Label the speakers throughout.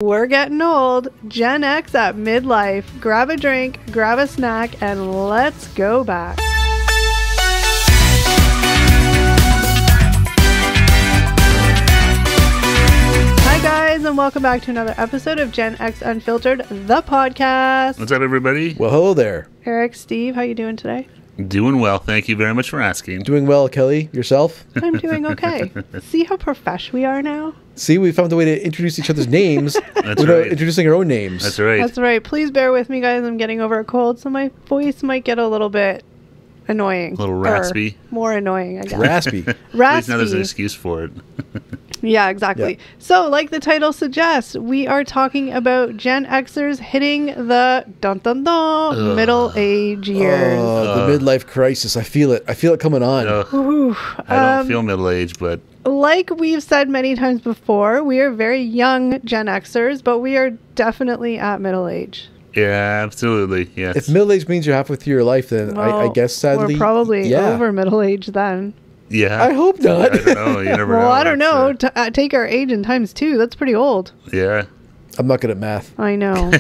Speaker 1: We're getting old. Gen X at midlife. Grab a drink, grab a snack, and let's go back. Hi guys, and welcome back to another episode of Gen X Unfiltered, the podcast.
Speaker 2: What's up, everybody?
Speaker 3: Well, hello there.
Speaker 1: Eric, Steve, how you doing today?
Speaker 2: Doing well. Thank you very much for asking.
Speaker 3: Doing well, Kelly. Yourself?
Speaker 1: I'm doing okay. See how profesh we are now?
Speaker 3: See, we found a way to introduce each other's names without
Speaker 2: right.
Speaker 3: introducing our own names.
Speaker 2: That's right.
Speaker 1: That's right. Please bear with me, guys. I'm getting over a cold, so my voice might get a little bit annoying.
Speaker 2: A little raspy.
Speaker 1: Or more annoying, I guess.
Speaker 3: Raspy.
Speaker 2: At least now there's an
Speaker 1: Raspy.
Speaker 2: excuse for it.
Speaker 1: Yeah, exactly.
Speaker 3: Yeah.
Speaker 1: So, like the title suggests, we are talking about Gen Xers hitting the middle age years.
Speaker 3: The midlife crisis. I feel it. I feel it coming on.
Speaker 1: Ooh.
Speaker 2: I don't feel middle-aged, but
Speaker 1: Like we've said many times before, we are very young Gen Xers, but we are definitely at middle age.
Speaker 2: yeah, absolutely. Yes.
Speaker 3: If middle age means you're halfway through your life, then I
Speaker 1: Well,
Speaker 3: guess sadly,
Speaker 1: we're probably
Speaker 3: yeah.
Speaker 1: over middle age then.
Speaker 2: yeah.
Speaker 3: I hope not.
Speaker 2: I don't know. You never know.
Speaker 1: Well, I don't know.
Speaker 2: That's,
Speaker 1: Take our age and times two. That's pretty old.
Speaker 2: yeah.
Speaker 3: I'm not good at math.
Speaker 1: I know.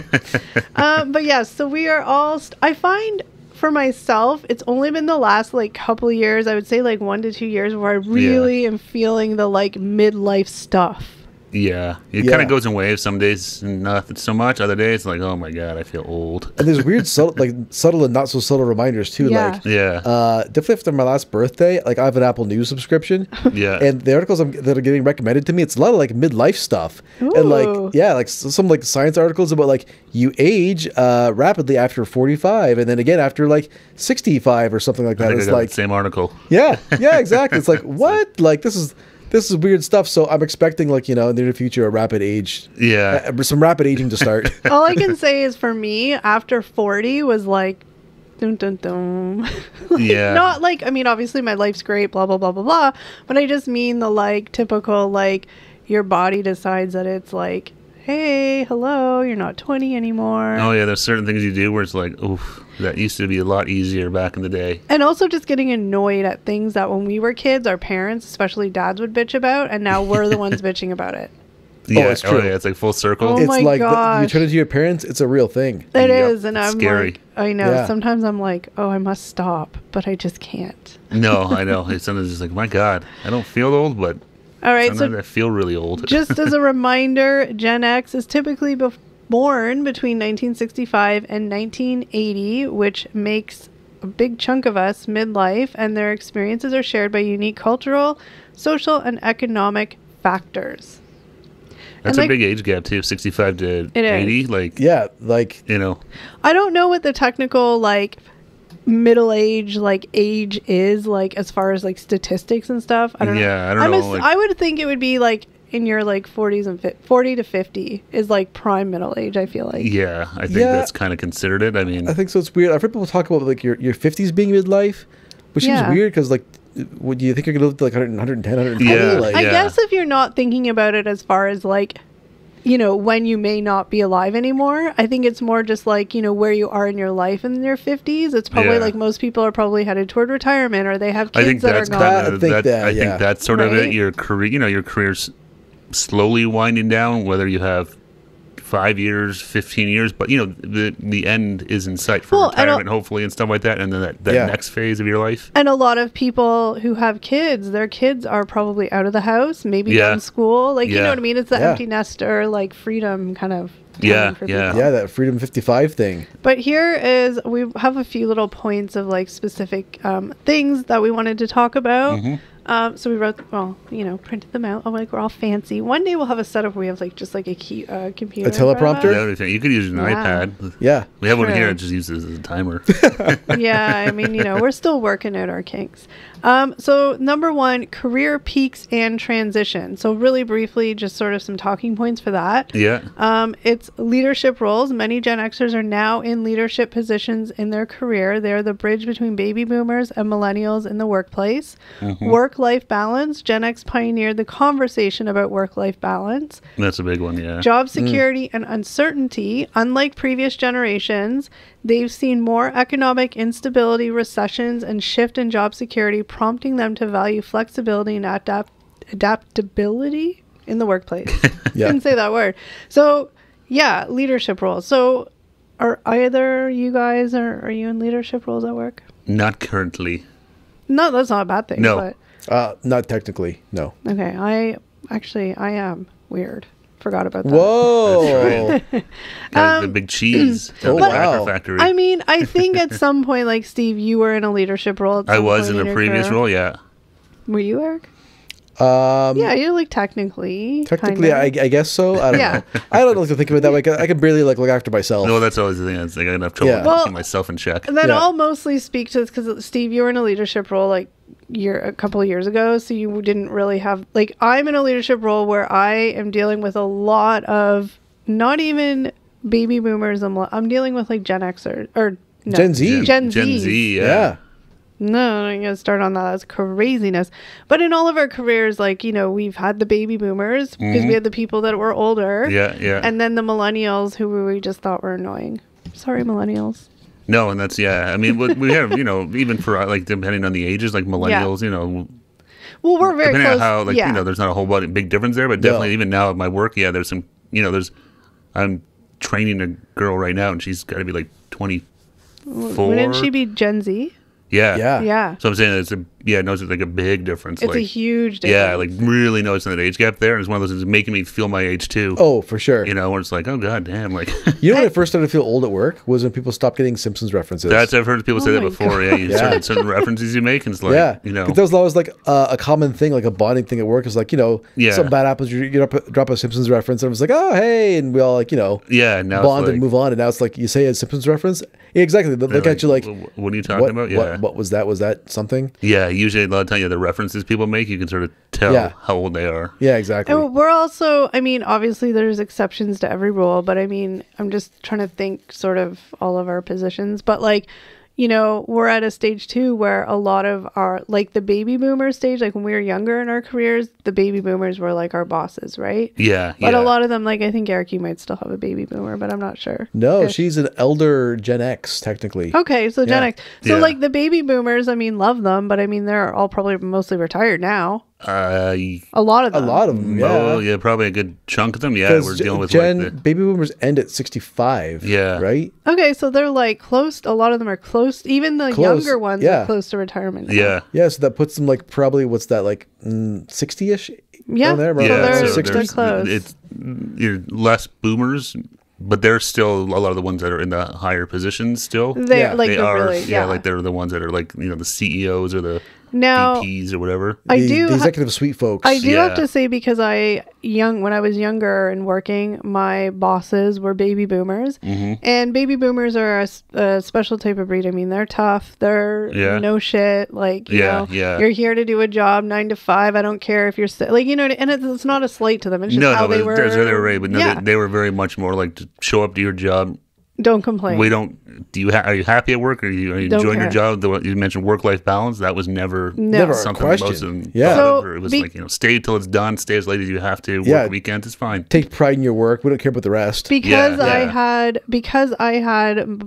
Speaker 1: But yeah, so we are all... I find for myself, it's only been the last like couple years, I would say like 1 to 2 years, where I really am feeling the like midlife stuff.
Speaker 2: Yeah. It
Speaker 3: Yeah.
Speaker 2: kind of goes in waves. Some days, not so much. Other days, like, oh my God, I feel old.
Speaker 3: And there's weird, subtle and not so subtle reminders too.
Speaker 1: Yeah.
Speaker 3: Like,
Speaker 2: Yeah.
Speaker 3: definitely after my last birthday, like I have an Apple News subscription,
Speaker 2: Yeah.
Speaker 3: and the articles that are getting recommended to me, it's a lot of like midlife stuff, and
Speaker 1: Ooh.
Speaker 3: like some like science articles about like you age rapidly after 45, and then again after like 65 or something like
Speaker 2: I
Speaker 3: that.
Speaker 2: think I
Speaker 3: It's
Speaker 2: got
Speaker 3: like
Speaker 2: the same article.
Speaker 3: yeah, exactly. It's like what? Like this is weird stuff. So I'm expecting like in the near future a rapid age,
Speaker 2: Yeah.
Speaker 3: some rapid aging to start.
Speaker 1: All I can say is for me, after 40 was like, dun dun dun. Like,
Speaker 2: Yeah.
Speaker 1: Not like, I mean, obviously my life's great, blah, blah, blah, blah, blah. But I just mean the like typical, like your body decides that it's like, hey, hello, you're not 20 anymore.
Speaker 2: Oh, yeah. There's certain things you do where it's like, oof, that used to be a lot easier back in the day.
Speaker 1: And also just getting annoyed at things that when we were kids, our parents, especially dads, would bitch about. And now we're the ones bitching about it.
Speaker 2: Yeah.
Speaker 3: it's true.
Speaker 2: Oh, yeah. It's like full circle.
Speaker 1: Oh
Speaker 3: It's
Speaker 1: my
Speaker 3: like you
Speaker 1: gosh.
Speaker 3: turn into your parents. It's a real thing.
Speaker 1: It
Speaker 2: Yep,
Speaker 1: is. And
Speaker 2: it's
Speaker 1: I'm
Speaker 2: scary.
Speaker 1: like, I know.
Speaker 3: Yeah.
Speaker 1: Sometimes I'm like, oh, I must stop. But I just can't.
Speaker 2: No, I know. It's sometimes just like, my God, I don't feel old, but
Speaker 1: All right.
Speaker 2: sometimes
Speaker 1: So
Speaker 2: I feel really old.
Speaker 1: just as a reminder, Gen X is typically born between 1965 and 1980, which makes a big chunk of us midlife, and their experiences are shared by unique cultural, social, and economic factors.
Speaker 2: That's
Speaker 1: and,
Speaker 2: a
Speaker 1: like,
Speaker 2: big age gap too, 65 to
Speaker 1: It is.
Speaker 2: 80. Like,
Speaker 3: Yeah, like
Speaker 1: I don't know what the technical like middle age is like as far as like statistics and stuff. I don't know.
Speaker 2: Yeah, I don't know, like-
Speaker 1: I would think it would be like in your like 40s and 40 to 50 is like prime middle age, I feel like.
Speaker 2: yeah, I think
Speaker 3: Yeah.
Speaker 2: that's kind of considered it. I mean,
Speaker 3: I think so. It's weird. I've heard people talk about like your 50s being midlife, which seems
Speaker 1: Yeah.
Speaker 3: weird because like, would you think you're gonna live to like 100, 110, 120?
Speaker 2: Yeah.
Speaker 3: Like,
Speaker 1: I
Speaker 2: Yeah.
Speaker 1: guess if you're not thinking about it as far as like, when you may not be alive anymore, I think it's more just like, where you are in your life in your 50s. It's probably
Speaker 2: Yeah.
Speaker 1: like most people are probably headed toward retirement or they have
Speaker 2: I
Speaker 1: kids
Speaker 2: think
Speaker 1: that are
Speaker 2: that's
Speaker 1: gone.
Speaker 2: kind
Speaker 3: I
Speaker 2: of
Speaker 3: think
Speaker 2: that.
Speaker 3: that,
Speaker 2: I
Speaker 3: yeah.
Speaker 2: think that's sort of
Speaker 1: Right?
Speaker 2: it. Your career, your career's slowly winding down. Whether you have 5 years, 15 years, but the end is in sight for
Speaker 1: Well,
Speaker 2: retirement, hopefully, and stuff like that. And then that
Speaker 3: Yeah.
Speaker 2: next phase of your life.
Speaker 1: And a lot of people who have kids, their kids are probably out of the house, maybe
Speaker 2: Yeah.
Speaker 1: done school. Like, you know
Speaker 2: Yeah.
Speaker 1: what I mean? It's the
Speaker 3: Yeah.
Speaker 1: empty nester, like freedom kind of
Speaker 2: Yeah,
Speaker 1: time for
Speaker 2: yeah.
Speaker 1: people.
Speaker 3: yeah, that Freedom 55 thing.
Speaker 1: But here is, we have a few little points of like specific things that we wanted to talk about.
Speaker 2: Mm-hmm.
Speaker 1: So we wrote, printed them out. I'm like, we're all fancy. One day we'll have a setup where we have like just like a key computer.
Speaker 3: A teleprompter?
Speaker 1: in
Speaker 2: Yeah,
Speaker 1: front of
Speaker 2: you could use an
Speaker 1: Yeah.
Speaker 2: iPad.
Speaker 3: Yeah,
Speaker 2: We have one
Speaker 1: True.
Speaker 2: here. It just uses as a timer.
Speaker 1: us. Yeah, I mean, we're still working out our kinks. So number one, career peaks and transition. So really briefly, just sort of some talking points for that.
Speaker 2: Yeah.
Speaker 1: It's leadership roles. Many Gen Xers are now in leadership positions in their career. They're the bridge between baby boomers and millennials in the workplace. Work-life balance. Gen X pioneered the conversation about work-life balance.
Speaker 2: That's a big one. Yeah.
Speaker 1: Job security and uncertainty. Unlike previous generations, they've seen more economic instability, recessions, and shift in job security, prompting them to value flexibility and adaptability in the workplace.
Speaker 3: Yeah.
Speaker 1: Couldn't say that word. So yeah, leadership roles. So are either you guys are you in leadership roles at work?
Speaker 2: Not currently.
Speaker 1: No, that's not a bad thing.
Speaker 2: No.
Speaker 1: But
Speaker 3: Not technically. No.
Speaker 1: okay, I am weird. Forgot about that.
Speaker 3: Whoa.
Speaker 2: The big cheese.
Speaker 3: Oh,
Speaker 2: the
Speaker 3: wow.
Speaker 2: Cracker Factory.
Speaker 1: I mean, I think at some point, like Steve, you were in a leadership role. At
Speaker 2: I
Speaker 1: some
Speaker 2: was
Speaker 1: point
Speaker 2: in a
Speaker 1: your
Speaker 2: previous
Speaker 1: career.
Speaker 2: role, yeah.
Speaker 1: Were you, Eric?
Speaker 3: Yeah,
Speaker 1: you're like technically.
Speaker 3: technically, I guess so. I don't
Speaker 1: Yeah.
Speaker 3: know. I don't like to think of it that way. 'Cause I can barely like look after myself.
Speaker 2: No, that's always the thing. It's like I have trouble
Speaker 3: Yeah.
Speaker 1: Well,
Speaker 2: keeping myself in check.
Speaker 1: Then
Speaker 3: Yeah.
Speaker 1: I'll mostly speak to this because Steve, you were in a leadership role like a couple of years ago, so you didn't really have like I'm in a leadership role where I am dealing with a lot of not even baby boomers. I'm dealing with like Gen X or no,
Speaker 3: Gen Z.
Speaker 1: Gen
Speaker 2: Gen
Speaker 1: Z.
Speaker 2: Z,
Speaker 3: Yeah.
Speaker 1: No, I'm gonna start on that. That's craziness. But in all of our careers, like we've had the baby boomers because we had the people that were older.
Speaker 2: Yeah, yeah.
Speaker 1: And then the millennials who we just thought were annoying. Sorry, millennials.
Speaker 2: No, and that's, yeah. I mean, we have, even for, like, depending on the ages, like millennials,
Speaker 1: Well, we're very
Speaker 2: depending
Speaker 1: close.
Speaker 2: on how, like,
Speaker 1: yeah.
Speaker 2: there's not a whole big difference there, but definitely even now at my work, yeah, there's some, I'm training a girl right now, and she's got to be, like, 24.
Speaker 1: Wouldn't she be Gen Z?
Speaker 2: Yeah.
Speaker 3: Yeah.
Speaker 1: Yeah.
Speaker 2: So I'm saying it's like a big difference.
Speaker 1: It's
Speaker 2: like,
Speaker 1: a huge difference.
Speaker 2: yeah, like really noticing that age gap there. And it's one of those things making me feel my age too.
Speaker 3: Oh, for sure.
Speaker 2: Where it's like, oh god damn, like
Speaker 3: You know when I first started to feel old at work was when people stopped getting Simpsons references.
Speaker 2: I've heard people say that
Speaker 1: my
Speaker 2: before. Yeah, you
Speaker 3: Yeah.
Speaker 2: certain references you make, and it's like,
Speaker 3: Yeah, 'Cause that was always like a common thing, like a bonding thing at work. Is like
Speaker 2: Yeah.
Speaker 3: something bad happens, you drop a Simpsons reference, and it was like, oh hey, and we all like
Speaker 2: yeah, now
Speaker 3: bond
Speaker 2: it's like,
Speaker 3: and move on. And now it's like you say a Simpsons reference, yeah, exactly. They look at you like,
Speaker 2: what are you talking about? Yeah,
Speaker 3: what was that? Was that something?
Speaker 2: yeah. Usually, a lot of times, the references people make, you can sort of tell
Speaker 3: Yeah.
Speaker 2: how old they are.
Speaker 3: Yeah, exactly.
Speaker 1: And we're also, I mean, obviously there's exceptions to every rule, but I mean, I'm just trying to think sort of all of our positions. But like, we're at a stage too where a lot of our, like the baby boomer stage, like when we were younger in our careers, the baby boomers were like our bosses, right?
Speaker 2: Yeah,
Speaker 1: But
Speaker 2: yeah.
Speaker 1: a lot of them, like I think Eric, you might still have a baby boomer, but I'm not sure.
Speaker 3: No,
Speaker 1: Ish.
Speaker 3: she's an elder Gen X technically.
Speaker 1: Okay, so Gen
Speaker 3: Yeah.
Speaker 1: X. So
Speaker 2: Yeah.
Speaker 1: like the baby boomers, I mean, love them, but I mean, they're all probably mostly retired now. A lot of
Speaker 3: A
Speaker 1: them.
Speaker 3: lot of them.
Speaker 2: Oh,
Speaker 3: Yeah.
Speaker 2: yeah, probably a good chunk of them. Yeah,
Speaker 3: 'Cause
Speaker 2: we're dealing with
Speaker 3: Gen
Speaker 2: like the,
Speaker 3: baby boomers end at 65.
Speaker 2: Yeah.
Speaker 3: Right.
Speaker 1: Okay, so they're like close. A lot of them are close. Even the
Speaker 3: Close,
Speaker 1: younger ones
Speaker 3: yeah.
Speaker 1: are close to retirement now.
Speaker 2: yeah.
Speaker 3: Yeah. So that puts them like probably what's that like 60ish?
Speaker 1: Yeah,
Speaker 3: There,
Speaker 1: so
Speaker 3: around
Speaker 1: they're,
Speaker 3: there,
Speaker 1: they're
Speaker 3: 60s.
Speaker 1: close.
Speaker 2: It's you're less boomers, but they're still a lot of the ones that are in the higher positions still.
Speaker 1: They're
Speaker 3: Yeah.
Speaker 1: like
Speaker 2: They
Speaker 1: they're
Speaker 2: are,
Speaker 1: really,
Speaker 2: yeah, like they're the ones that are like the CEOs or the
Speaker 1: Now,
Speaker 2: VPs or whatever.
Speaker 1: I
Speaker 3: The
Speaker 1: do.
Speaker 3: executive suite folks.
Speaker 1: I do
Speaker 2: Yeah.
Speaker 1: have to say because when I was younger and working, my bosses were baby boomers, and baby boomers are a special type of breed. I mean, they're tough. They're
Speaker 2: Yeah.
Speaker 1: no shit. Like
Speaker 2: Yeah, yeah.
Speaker 1: you're here to do a job 9 to 5. I don't care if you're like and it's not a slight to them. It's just
Speaker 2: No,
Speaker 1: how
Speaker 2: no,
Speaker 1: they
Speaker 2: but
Speaker 1: were.
Speaker 2: they were right, but no,
Speaker 1: yeah.
Speaker 2: they were very much more like to show up to your job.
Speaker 1: Don't complain.
Speaker 2: We don't. Are you happy at work? Are you
Speaker 1: Don't
Speaker 2: enjoying your
Speaker 1: care.
Speaker 2: job? You mentioned work-life balance. That was never
Speaker 3: Never a
Speaker 2: something
Speaker 3: question.
Speaker 2: most of them
Speaker 3: Yeah.
Speaker 2: thought
Speaker 1: So,
Speaker 2: of. It was
Speaker 1: be-
Speaker 2: like stay till it's done, stay as late as you have to.
Speaker 3: Yeah.
Speaker 2: Work weekends, it's fine.
Speaker 3: Take pride in your work. We don't care about the rest.
Speaker 1: because
Speaker 2: Yeah,
Speaker 1: I had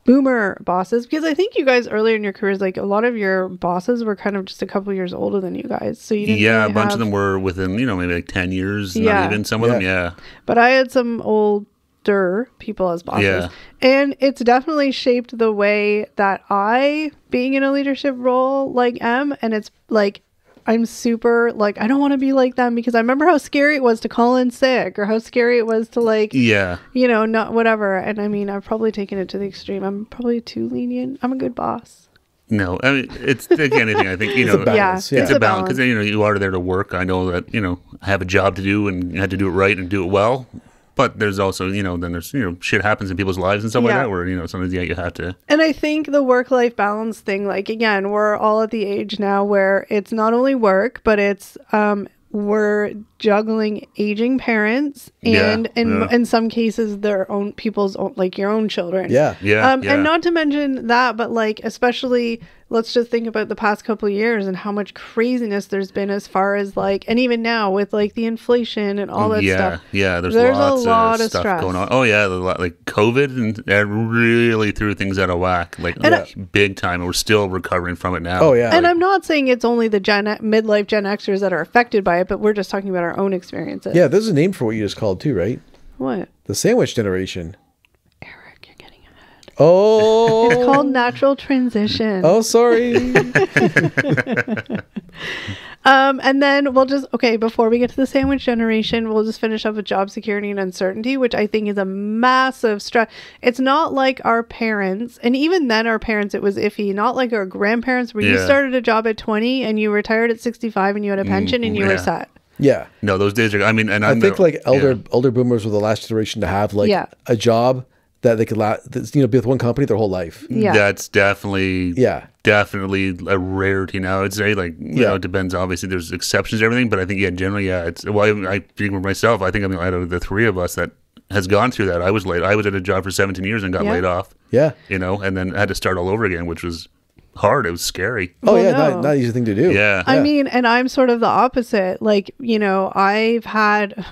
Speaker 1: boomer bosses, because I think you guys earlier in your careers, like a lot of your bosses were kind of just a couple years older than you guys, so you didn't
Speaker 2: Yeah,
Speaker 1: really
Speaker 2: a bunch
Speaker 1: have-
Speaker 2: of them were within maybe like 10 years.
Speaker 1: Yeah.
Speaker 2: Not even some of them.
Speaker 3: Yeah.
Speaker 2: Yeah,
Speaker 1: but I had some older people as bosses,
Speaker 2: Yeah.
Speaker 1: and it's definitely shaped the way that I, being in a leadership role, like am, and it's like I'm super like I don't want to be like them, because I remember how scary it was to call in sick, or how scary it was to like
Speaker 2: yeah.
Speaker 1: not whatever. And I mean, I've probably taken it to the extreme. I'm probably too lenient. I'm a good boss.
Speaker 2: No, I mean it's like anything. I think
Speaker 3: It's a balance. Yeah.
Speaker 2: It's a balance because you are there to work. I know that I have a job to do and you have to do it right and do it well. But there's also then there's shit happens in people's lives and stuff like
Speaker 1: Yeah.
Speaker 2: that where sometimes you have to.
Speaker 1: And I think the work-life balance thing, like again, we're all at the age now where it's not only work, but it's we're juggling aging parents and in some cases their own people's own, like your own children.
Speaker 3: Yeah.
Speaker 2: Yeah,
Speaker 1: And not to mention that, but like especially let's just think about the past couple of years and how much craziness there's been as far as like, and even now with like the inflation and all that stuff.
Speaker 2: Yeah, there's
Speaker 1: a
Speaker 2: lots
Speaker 1: lot
Speaker 2: of stuff
Speaker 1: stress
Speaker 2: going on. Oh yeah, like COVID and that really threw things out of whack, like big time. And we're still recovering from it now.
Speaker 3: Oh yeah.
Speaker 1: And I'm not saying it's only the midlife Gen Xers that are affected by it, but we're just talking about our own experiences.
Speaker 3: Yeah, there's a name for what you just called too, right?
Speaker 1: What?
Speaker 3: The sandwich generation.
Speaker 1: Eric, you're getting ahead.
Speaker 3: Oh.
Speaker 1: It's called natural transition.
Speaker 3: Oh, sorry.
Speaker 1: And then before we get to the sandwich generation, we'll just finish up with job security and uncertainty, which I think is a massive stress. It's not like our parents, and even then our parents, it was iffy, not like our grandparents where you started a job at 20 and you retired at 65 and you had a pension and you were set.
Speaker 3: Yeah.
Speaker 2: No, those days are, I mean, and
Speaker 3: I think like elder boomers were the last generation to have like a job that they could be with one company their whole life.
Speaker 1: Yeah.
Speaker 2: That's definitely a rarity now. I'd say, like, you know, it depends. Obviously, there's exceptions to everything, but I think, generally, it's, well, I speak for myself, I think I'm out of the three of us that has gone through that. I was late. I was at a job for 17 years and got laid off. Yeah. You know, and then had to start all over again, which was hard. It was scary.
Speaker 3: Oh, not an easy thing to do.
Speaker 2: Yeah.
Speaker 1: I mean, and I'm sort of the opposite. Like, you know, I've had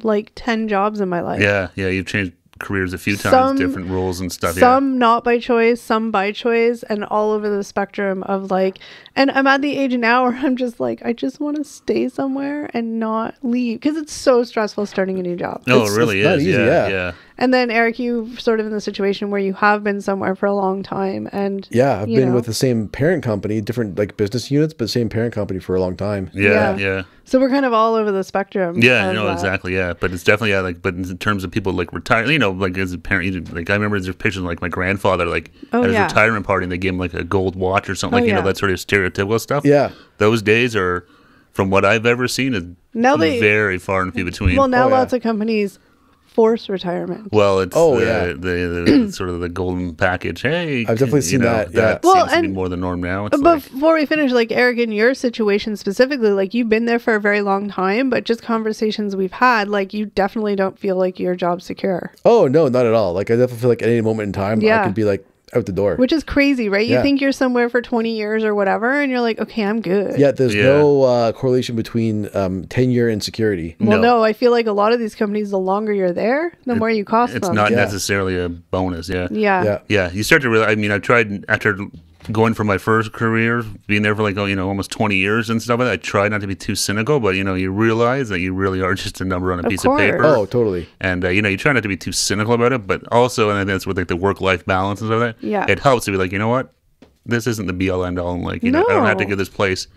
Speaker 1: like 10 jobs in my life.
Speaker 2: Yeah. Yeah. You've changed careers a few times, different roles and stuff.
Speaker 1: Some not by choice, some by choice, and all over the spectrum of like, and I'm at the age now where I'm just like, I just want to stay somewhere and not leave because it's so stressful starting a new job.
Speaker 2: Oh, it really is.
Speaker 3: Easy,
Speaker 2: yeah.
Speaker 1: And then Eric, you sort of in the situation where you have been somewhere for a long time, and
Speaker 3: I've been with the same parent company, different like business units, but same parent company for a long time.
Speaker 2: Yeah.
Speaker 1: So we're kind of all over the spectrum.
Speaker 2: Yeah, no, exactly. Yeah, but it's definitely but in terms of people like retire, you know, like as a parent, like I remember there's pictures of, like my grandfather, like at his retirement party, and they gave him like a gold watch or something, you know, that sort of stereotypical stuff.
Speaker 3: Yeah,
Speaker 2: those days are, from what I've ever seen, is very far and few between.
Speaker 1: Well, now lots of companies force retirement.
Speaker 2: Well, it's the sort of the golden package. Hey,
Speaker 3: I've definitely seen that.
Speaker 2: That seems to be more the norm now. It's
Speaker 1: before we finish, like Eric, in your situation specifically, like you've been there for a very long time, but just conversations we've had, like you definitely don't feel like your job's secure.
Speaker 3: Oh no, not at all. Like I definitely feel like at any moment in time, I could be like out the door.
Speaker 1: Which is crazy, right? You think you're somewhere for 20 years or whatever, and you're like, okay, I'm good.
Speaker 3: Yeah, there's no correlation between tenure and security.
Speaker 1: Well, no, I feel like a lot of these companies, the longer you're there, the more you cost them.
Speaker 2: It's not necessarily a bonus,
Speaker 1: Yeah.
Speaker 2: You start to realize, I mean, I tried, after going from my first career, being there for like, almost 20 years and stuff like that, I tried not to be too cynical, but, you realize that you really are just a number on a piece of paper.
Speaker 3: Oh, totally.
Speaker 2: And, you try not to be too cynical about it, but also, and I think that's with like the work-life balance and stuff like that.
Speaker 1: Yeah.
Speaker 2: It helps to be like, you know what? This isn't the be-all, end-all. And like, I don't have to give this place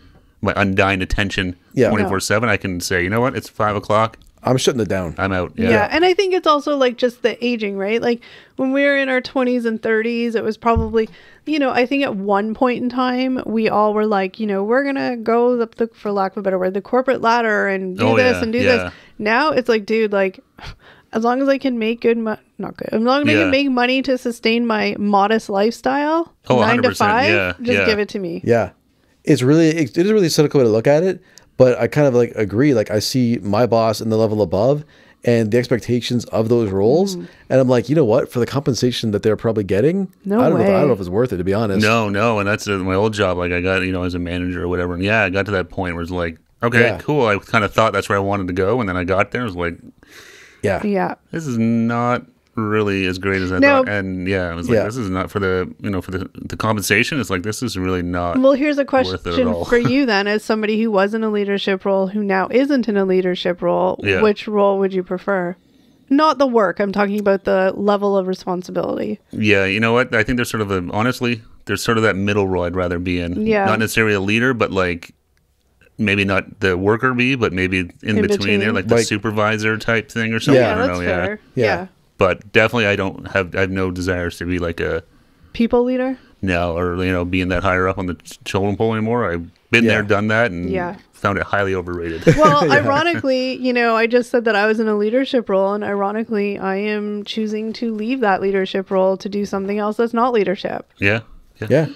Speaker 2: my undying attention 24/7. I can say, you know what? It's 5 o'clock.
Speaker 3: I'm shutting it down.
Speaker 2: I'm out.
Speaker 1: Yeah. And I think it's also like just the aging, right? Like when we were in our 20s and 30s, it was probably, I think at one point in time, we all were like, we're going to go, for lack of a better word, the corporate ladder and do this and do this. Now it's like, dude, like, as long as I can make as long as I can make money to sustain my modest lifestyle, 9 to 5, just give it to me.
Speaker 3: Yeah. It is really a cynical way to look at it. But I kind of like agree. Like I see my boss and the level above and the expectations of those roles. And I'm like, you know what? For the compensation that they're probably getting, I don't know if it's worth it, to be honest.
Speaker 2: No. And that's my old job. Like I got, as a manager or whatever. And I got to that point where it's like, okay, cool. I kind of thought that's where I wanted to go. And then I got there. It was like, this is not really as great as I thought. And I was like, this is not for the for the compensation. It's like, this is really not.
Speaker 1: Well, here's a question for you then, as somebody who was in a leadership role who now isn't in a leadership role. Which role would you prefer? Not the work, I'm talking about the level of responsibility.
Speaker 2: You know what, I think there's sort of honestly there's sort of that middle role I'd rather be in. Not necessarily a leader, but like maybe not the worker bee, but maybe in between there, like the supervisor type thing or something.
Speaker 1: I don't know. Fair. Yeah.
Speaker 2: But definitely, I have no desires to be like a
Speaker 1: people leader.
Speaker 2: No, or being that higher up on the totem pole anymore. I've been there, done that, and found it highly overrated.
Speaker 1: Well, ironically, I just said that I was in a leadership role, and ironically, I am choosing to leave that leadership role to do something else that's not leadership.
Speaker 3: Yeah.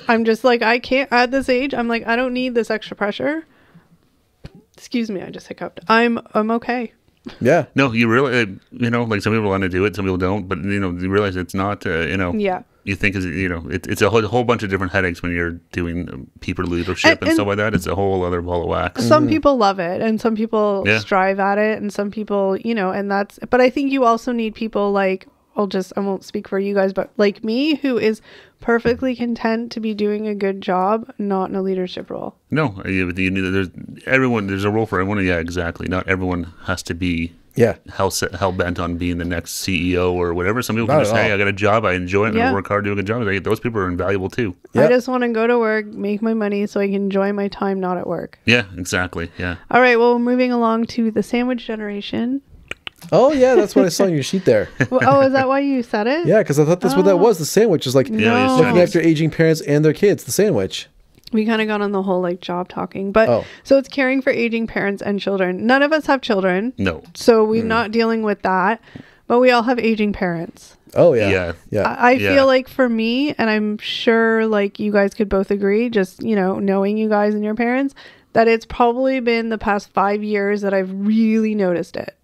Speaker 1: I'm just like, I can't at this age. I'm like, I don't need this extra pressure. Excuse me, I just hiccuped. I'm okay.
Speaker 3: Yeah.
Speaker 2: No, you really, like some people want to do it, some people don't, but you realize it's not, you think it's a whole bunch of different headaches when you're doing people leadership and stuff like that. It's a whole other ball of wax.
Speaker 1: Some people love it, and some people strive at it, and some people, but I think you also need people like I won't speak for you guys, but like me, who is perfectly content to be doing a good job, not in a leadership role.
Speaker 2: No, there's a role for everyone. Yeah, exactly. Not everyone has to be hell bent on being the next CEO or whatever. Some people can just say, hey, I got a job, I enjoy it, and I work hard, do a good job. Those people are invaluable too.
Speaker 1: I just want to go to work, make my money so I can enjoy my time not at work.
Speaker 2: Yeah, exactly. Yeah.
Speaker 1: All right, well, moving along to the sandwich generation.
Speaker 3: Oh, yeah, that's what I saw on your sheet there.
Speaker 1: Oh, is that why you said it?
Speaker 3: Yeah, because I thought that's what that was. The sandwich is like looking after aging parents and their kids, the sandwich.
Speaker 1: We kind of got on the whole like job talking, but so it's caring for aging parents and children. None of us have children.
Speaker 2: No.
Speaker 1: So we're not dealing with that, but we all have aging parents.
Speaker 3: Oh, yeah.
Speaker 1: I feel like for me, and I'm sure like you guys could both agree, just, knowing you guys and your parents, that it's probably been the past 5 years that I've really noticed it.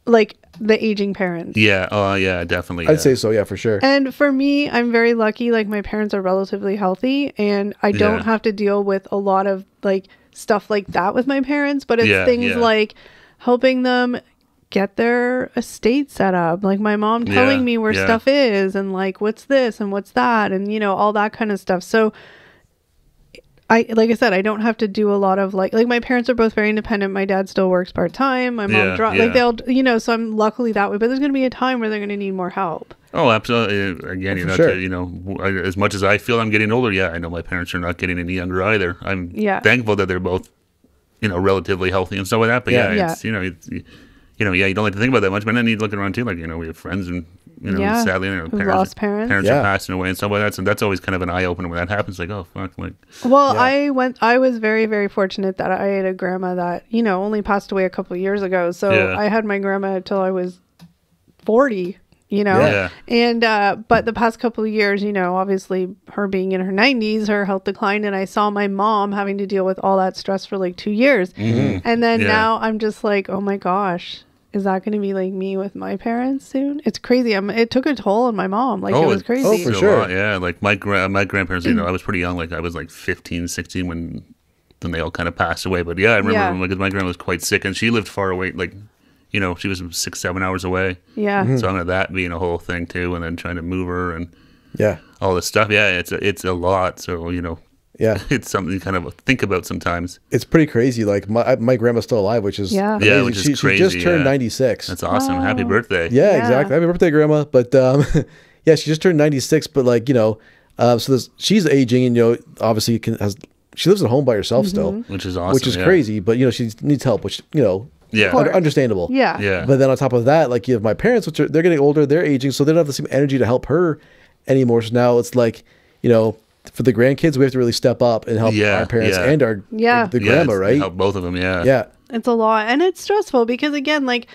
Speaker 1: Like the aging parents.
Speaker 2: Yeah. Yeah, definitely.
Speaker 3: I'd say so. Yeah, for sure.
Speaker 1: And for me, I'm very lucky. Like my parents are relatively healthy and I don't have to deal with a lot of like stuff like that with my parents, but it's things like helping them get their estate set up. Like my mom telling me where stuff is and like, what's this and what's that and, all that kind of stuff. So like I said, I don't have to do a lot of like my parents are both very independent. My dad still works part-time. My mom like they'll, so I'm luckily that way, but there's going to be a time where they're going to need more help.
Speaker 2: Oh, absolutely. Again, as much as I feel I'm getting older, I know my parents are not getting any younger either. I'm thankful that they're both, relatively healthy and stuff like that. But it's, you don't like to think about that much, but then you look around too, like, we have friends and, sadly, parents are passing away and stuff like that. So that's always kind of an eye opener when that happens. Like, oh, fuck. Like,
Speaker 1: well, I was very, very fortunate that I had a grandma that, only passed away a couple of years ago. So I had my grandma till I was 40, and, but the past couple of years, obviously her being in her 90s, her health declined. And I saw my mom having to deal with all that stress for like 2 years. Mm-hmm. And then now I'm just like, oh my gosh. Is that going to be like me with my parents soon? It's crazy. It took a toll on my mom. Like, it was crazy.
Speaker 3: Oh, for sure.
Speaker 2: Yeah, like my grandparents, I was pretty young. Like, I was like 15, 16 when they all kind of passed away. But I remember because my grandma was quite sick and she lived far away. Like, she was 6-7 hours away. Yeah. Mm-hmm. So I'm that being a whole thing too. And then trying to move her and all this stuff. Yeah, it's a lot. So,
Speaker 3: yeah,
Speaker 2: it's something you kind of think about sometimes.
Speaker 3: It's pretty crazy. Like my grandma's still alive, which is amazing.
Speaker 2: Which is crazy.
Speaker 3: She just turned 96.
Speaker 2: That's awesome. Wow. Happy birthday.
Speaker 3: Yeah, exactly. Happy birthday, Grandma. But she just turned 96. But like she's aging, and obviously she lives at home by herself still,
Speaker 2: which is awesome.
Speaker 3: Which is crazy. But she needs help, which understandable.
Speaker 1: Yeah.
Speaker 3: But then on top of that, like you have my parents, which they're getting older, they're aging, so they don't have the same energy to help her anymore. So now it's like for the grandkids, we have to really step up and help our parents and our the grandma, right?
Speaker 2: Help both of them,
Speaker 3: Yeah.
Speaker 1: It's a lot. And it's stressful because, again, like,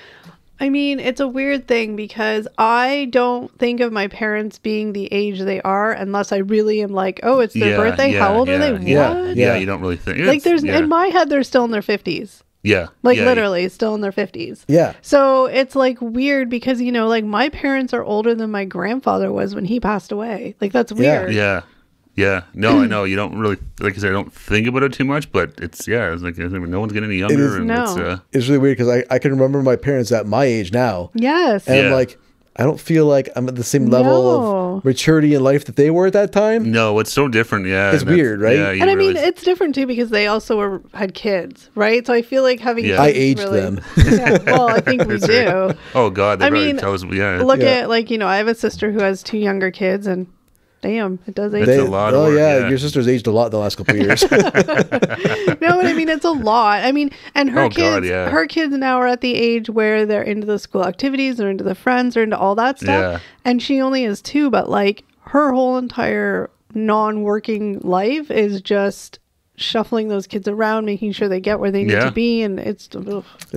Speaker 1: I mean, it's a weird thing because I don't think of my parents being the age they are unless I really am like, oh, it's their birthday? How old are they? What?
Speaker 2: Yeah, you don't really think.
Speaker 1: Like, in my head, they're still in their 50s.
Speaker 2: Yeah.
Speaker 1: Like, literally, still in their 50s.
Speaker 3: Yeah.
Speaker 1: So it's, like, weird because, like, my parents are older than my grandfather was when he passed away. Like, that's weird.
Speaker 2: Yeah. Yeah, no, I know you don't really, like I said, I don't think about it too much, but it's like no one's getting any younger.
Speaker 3: It's really weird because I can remember my parents at my age now.
Speaker 1: Yes.
Speaker 3: And I'm like, I don't feel like I'm at the same level of maturity in life that they were at that time.
Speaker 2: No, it's so different. Yeah.
Speaker 3: It's weird, right?
Speaker 2: Yeah,
Speaker 1: and I mean, it's different too because they also had kids, right? So I feel like having kids
Speaker 3: I aged them.
Speaker 1: Well, I think we do.
Speaker 2: Oh, God. They probably tell us,
Speaker 1: look at, like, I have a sister who has 2 younger kids and damn, it does age.
Speaker 2: That's a lot of work,
Speaker 3: your sister's aged a lot the last couple of years.
Speaker 1: No, but I mean, it's a lot. I mean, and her kids now are at the age where they're into the school activities, they're into the friends, they're into all that stuff. Yeah. And she only is 2, but like her whole entire non-working life is just shuffling those kids around, making sure they get where they need to be. And it's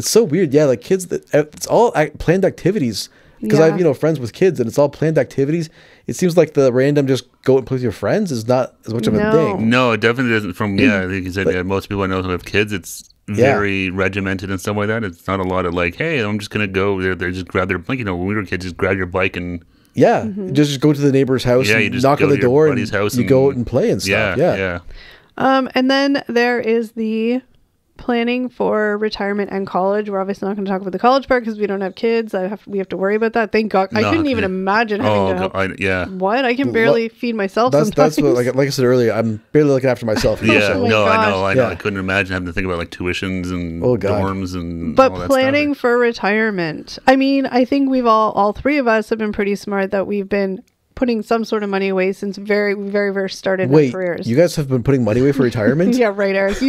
Speaker 3: so weird. Yeah, like kids, it's all planned activities. Because I have, friends with kids and it's all planned activities. It seems like the random just go and play with your friends is not as much of a thing.
Speaker 2: No, it definitely isn't. I think you said most people I know who have kids, it's very regimented and stuff like that. It's not a lot of like, hey, I'm just going to go there. They just grab their, like, when we were kids, just grab your bike and...
Speaker 3: Yeah, just go to the neighbor's house and you knock on the door and you go out and play and stuff.
Speaker 1: And then there is the planning for retirement and college. We're obviously not going to talk about the college part because we don't have kids. We have to worry about that. Thank God. I couldn't even imagine having to help. What? I can barely feed myself sometimes. That's
Speaker 3: what, like I said earlier, I'm barely looking after myself.
Speaker 2: Yeah,
Speaker 1: Oh my
Speaker 2: no,
Speaker 1: gosh.
Speaker 2: I know. I couldn't imagine having to think about like tuitions and dorms and
Speaker 1: But
Speaker 2: all that
Speaker 1: planning
Speaker 2: stuff.
Speaker 1: for retirement. I mean, I think we've all three of us have been pretty smart that we've been putting some sort of money away since very, very first started our careers.
Speaker 3: You guys have been putting money away for retirement?
Speaker 1: Yeah, right, Eric.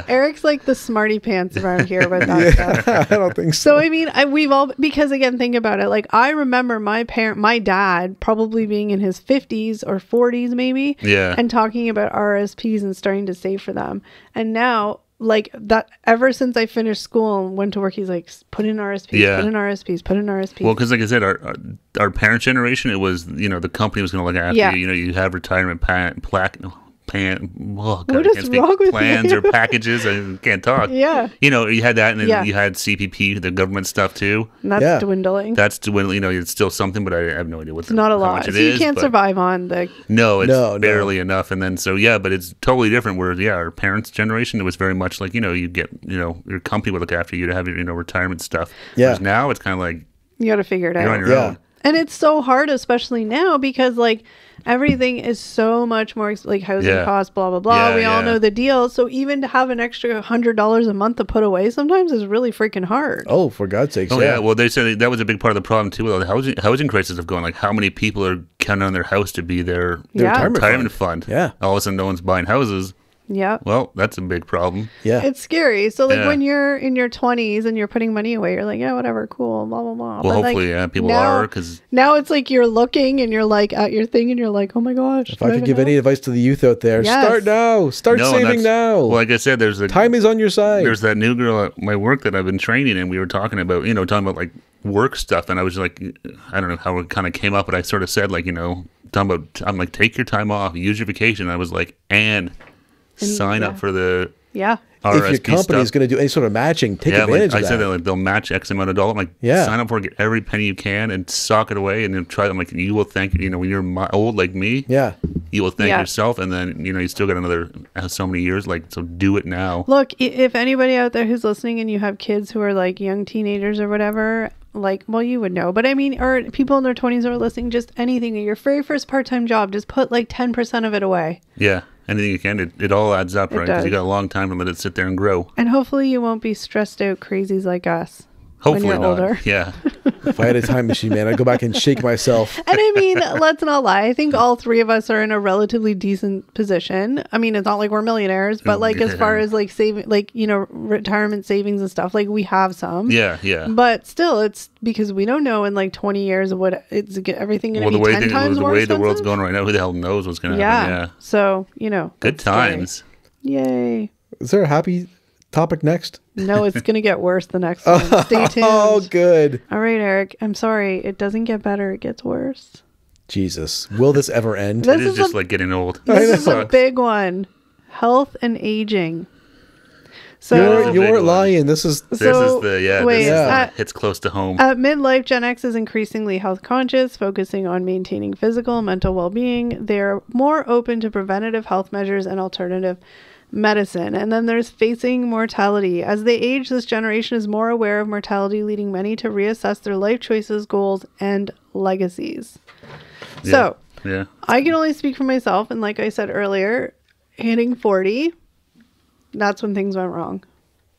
Speaker 1: Eric's like the smarty pants around here about that stuff.
Speaker 3: I don't think so.
Speaker 1: So I mean, we've all, because again, think about it. Like I remember my dad probably being in his 50s or 40s maybe, and talking about RSPs and starting to save for them. And now, like that, ever since I finished school and went to work, he's like, put in RSPs, put in RSPs, put in RSPs.
Speaker 2: Well, because like I said, our parents' generation, it was, the company was going to look after you. You have retirement plans or packages. I can't talk.
Speaker 1: Yeah.
Speaker 2: You had that, and then you had CPP, the government stuff too.
Speaker 1: And that's dwindling.
Speaker 2: That's dwindling. It's still something, but I have no idea
Speaker 1: it's not a lot. So you can't survive on the.
Speaker 2: No, it's barely enough. And then but it's totally different. Where our parents' generation, it was very much like you get your company would look after you to have your retirement stuff. Yeah. Whereas now it's kind of like
Speaker 1: you got to figure it out.
Speaker 2: You're on your own.
Speaker 1: And it's so hard, especially now, because like everything is so much more like housing costs, blah, blah, blah. We all know the deal. So even to have an extra $100 a month to put away sometimes is really freaking hard.
Speaker 3: Oh, for God's sakes.
Speaker 2: Oh, yeah. Well, they said that was a big part of the problem, too, with the housing crisis of going, like, how many people are counting on their house to be their retirement fund?
Speaker 3: Yeah.
Speaker 2: All of a sudden, no one's buying houses.
Speaker 1: Yeah.
Speaker 2: Well, that's a big problem.
Speaker 3: Yeah.
Speaker 1: It's scary. So, like, when you're in your 20s and you're putting money away, you're like, yeah, whatever, cool, blah, blah, blah.
Speaker 2: Well, but hopefully, people are. Cause
Speaker 1: now it's like you're looking and you're like at your thing and you're like, oh my gosh.
Speaker 3: If I could give any advice to the youth out there, start now. Start saving now.
Speaker 2: Well, like I said,
Speaker 3: time is on your side.
Speaker 2: There's that new girl at my work that I've been training, and we were talking about, like work stuff. And I was like, I don't know how it kind of came up, but I sort of said, like, talking about, I'm like, take your time off, use your vacation. And I was like, and sign up for the RSP
Speaker 3: if your company is going to do any sort of matching, take advantage of that.
Speaker 2: I said that like they'll match X amount of dollars. I'm like, sign up for it, get every penny you can, and sock it away, and then try. I'm like, you will thank when you're old like me.
Speaker 3: Yeah,
Speaker 2: you will thank yourself, and then you still got another so many years. Like, so do it now.
Speaker 1: Look, if anybody out there who's listening and you have kids who are like young teenagers or whatever. Like, well, you would know, but I mean, or people in their 20s who are listening, just anything, your very first part-time job, just put like 10% of it away.
Speaker 2: Yeah, anything you can. It all adds up, right? Because you got a long time to let it sit there and grow.
Speaker 1: And hopefully you won't be stressed out crazies like us.
Speaker 2: Hopefully
Speaker 1: when you're
Speaker 2: not.
Speaker 1: Older.
Speaker 2: Yeah.
Speaker 3: If I had a time machine, man, I'd go back and shake myself.
Speaker 1: And I mean, let's not lie. I think all three of us are in a relatively decent position. I mean, it's not like we're millionaires, but like as far as like saving, like, retirement savings and stuff, like we have some.
Speaker 2: Yeah, yeah.
Speaker 1: But still, it's because we don't know in like 20 years what it's everything going to be 10 times more expensive.
Speaker 2: The world's going right now, who the hell knows what's going to happen? Yeah.
Speaker 1: So,
Speaker 2: good times.
Speaker 1: Yay.
Speaker 3: Is there a happy topic next?
Speaker 1: No, it's going to get worse the next one. Stay tuned.
Speaker 3: Oh, good.
Speaker 1: All right, Eric. I'm sorry. It doesn't get better. It gets worse.
Speaker 3: Jesus. Will this ever end?
Speaker 2: It is just like getting old.
Speaker 1: This is a big one. Health and aging.
Speaker 3: So you weren't lying. This is
Speaker 2: hits close to home.
Speaker 1: At midlife, Gen X is increasingly health conscious, focusing on maintaining physical and mental well-being. They're more open to preventative health measures and alternative medicine. And then there's facing mortality. As they age, this generation is more aware of mortality, leading many to reassess their life choices, goals, and legacies. So I can only speak for myself. And like I said earlier, hitting 40, that's when things went wrong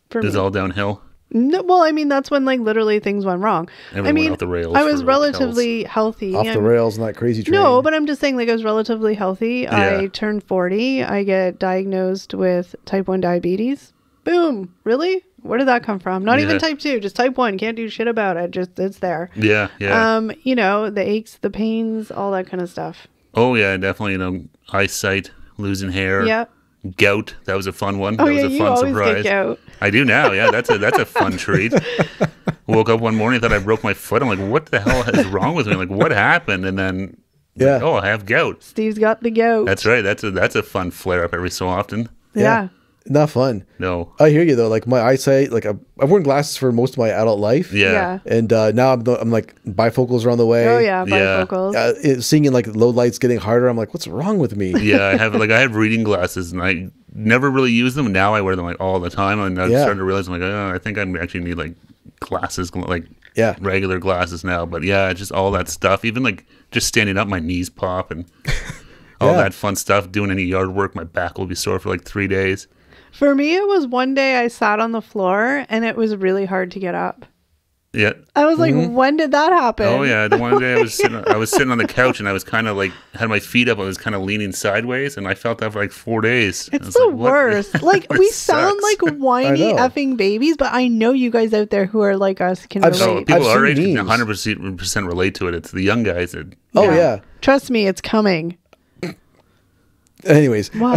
Speaker 1: for me.
Speaker 2: It's all downhill.
Speaker 1: No, well, I mean, that's when like literally things went wrong.
Speaker 2: Everyone went off the rails.
Speaker 1: I was relatively healthy.
Speaker 3: Off the rails, not crazy train.
Speaker 1: No, but I'm just saying, like, I was relatively healthy. Yeah. I turned 40. I get diagnosed with type 1 diabetes. Boom. Really? Where did that come from? Not even type 2, just type 1. Can't do shit about it. Just, it's there.
Speaker 2: Yeah, yeah.
Speaker 1: The aches, the pains, all that kind of stuff.
Speaker 2: Oh, yeah, definitely. Eyesight, losing hair.
Speaker 1: Yep.
Speaker 2: Gout. That was a fun one.
Speaker 1: Oh,
Speaker 2: that was a fun
Speaker 1: always
Speaker 2: surprise.
Speaker 1: Get gout.
Speaker 2: I do now. Yeah, that's a fun treat. Woke up one morning, thought I broke my foot. I'm like, what the hell is wrong with me? Like, what happened? And then, like, I have gout.
Speaker 1: Steve's got the gout.
Speaker 2: That's right. That's a fun flare up every so often.
Speaker 1: Yeah.
Speaker 3: Not fun.
Speaker 2: No.
Speaker 3: I hear you though. Like my eyesight, like I've worn glasses for most of my adult life.
Speaker 2: Yeah.
Speaker 3: And now I'm like bifocals are on the way.
Speaker 1: Oh yeah, bifocals.
Speaker 3: Seeing in like low lights getting harder. I'm like, what's wrong with me?
Speaker 2: Yeah, I have reading glasses, and never really used them. Now I wear them like all the time, and I'm starting to realize I'm like, oh, I think I actually need like glasses, like regular glasses now. But yeah, just all that stuff. Even like just standing up, my knees pop and all that fun stuff. Doing any yard work, my back will be sore for like 3 days.
Speaker 1: For me, it was one day I sat on the floor and it was really hard to get up.
Speaker 2: Yeah.
Speaker 1: I was like, when did that happen?
Speaker 2: Oh yeah, the one day I was sitting on the couch and I was kind of like had my feet up. I was kind of leaning sideways, and I felt that for like 4 days.
Speaker 1: It's the worst. Like we sound like whiny effing babies, but I know you guys out there who are like us can relate.
Speaker 2: People our age can 100% relate to it. It's the young guys that.
Speaker 3: Oh yeah.
Speaker 1: Trust me, it's coming.
Speaker 3: Anyways,
Speaker 1: wow.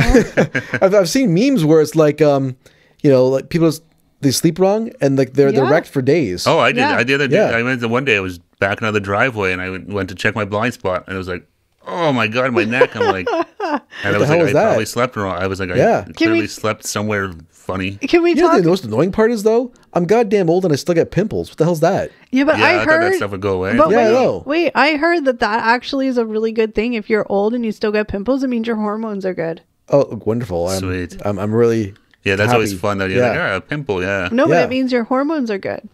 Speaker 3: I've seen memes where it's like like people they sleep wrong and like they're wrecked for days.
Speaker 2: Oh, I did. I the other day. I went one day. I was backing out of the driveway and I went to check my blind spot and it was like, oh my god, my neck. I'm like, and I was like, I probably slept wrong. I was like, I clearly slept somewhere funny.
Speaker 1: Can we talk?
Speaker 3: The most annoying part is though, I'm goddamn old and I still get pimples. What the hell's that?
Speaker 1: Yeah, but I heard
Speaker 2: that stuff would go away.
Speaker 1: But wait, I heard that actually is a really good thing. If you're old and you still get pimples, it means your hormones are good.
Speaker 3: Oh, wonderful!
Speaker 2: Sweet.
Speaker 3: I'm really
Speaker 2: that's
Speaker 3: happy.
Speaker 2: Always fun though. You're like, a pimple,
Speaker 1: No, but it means your hormones are good.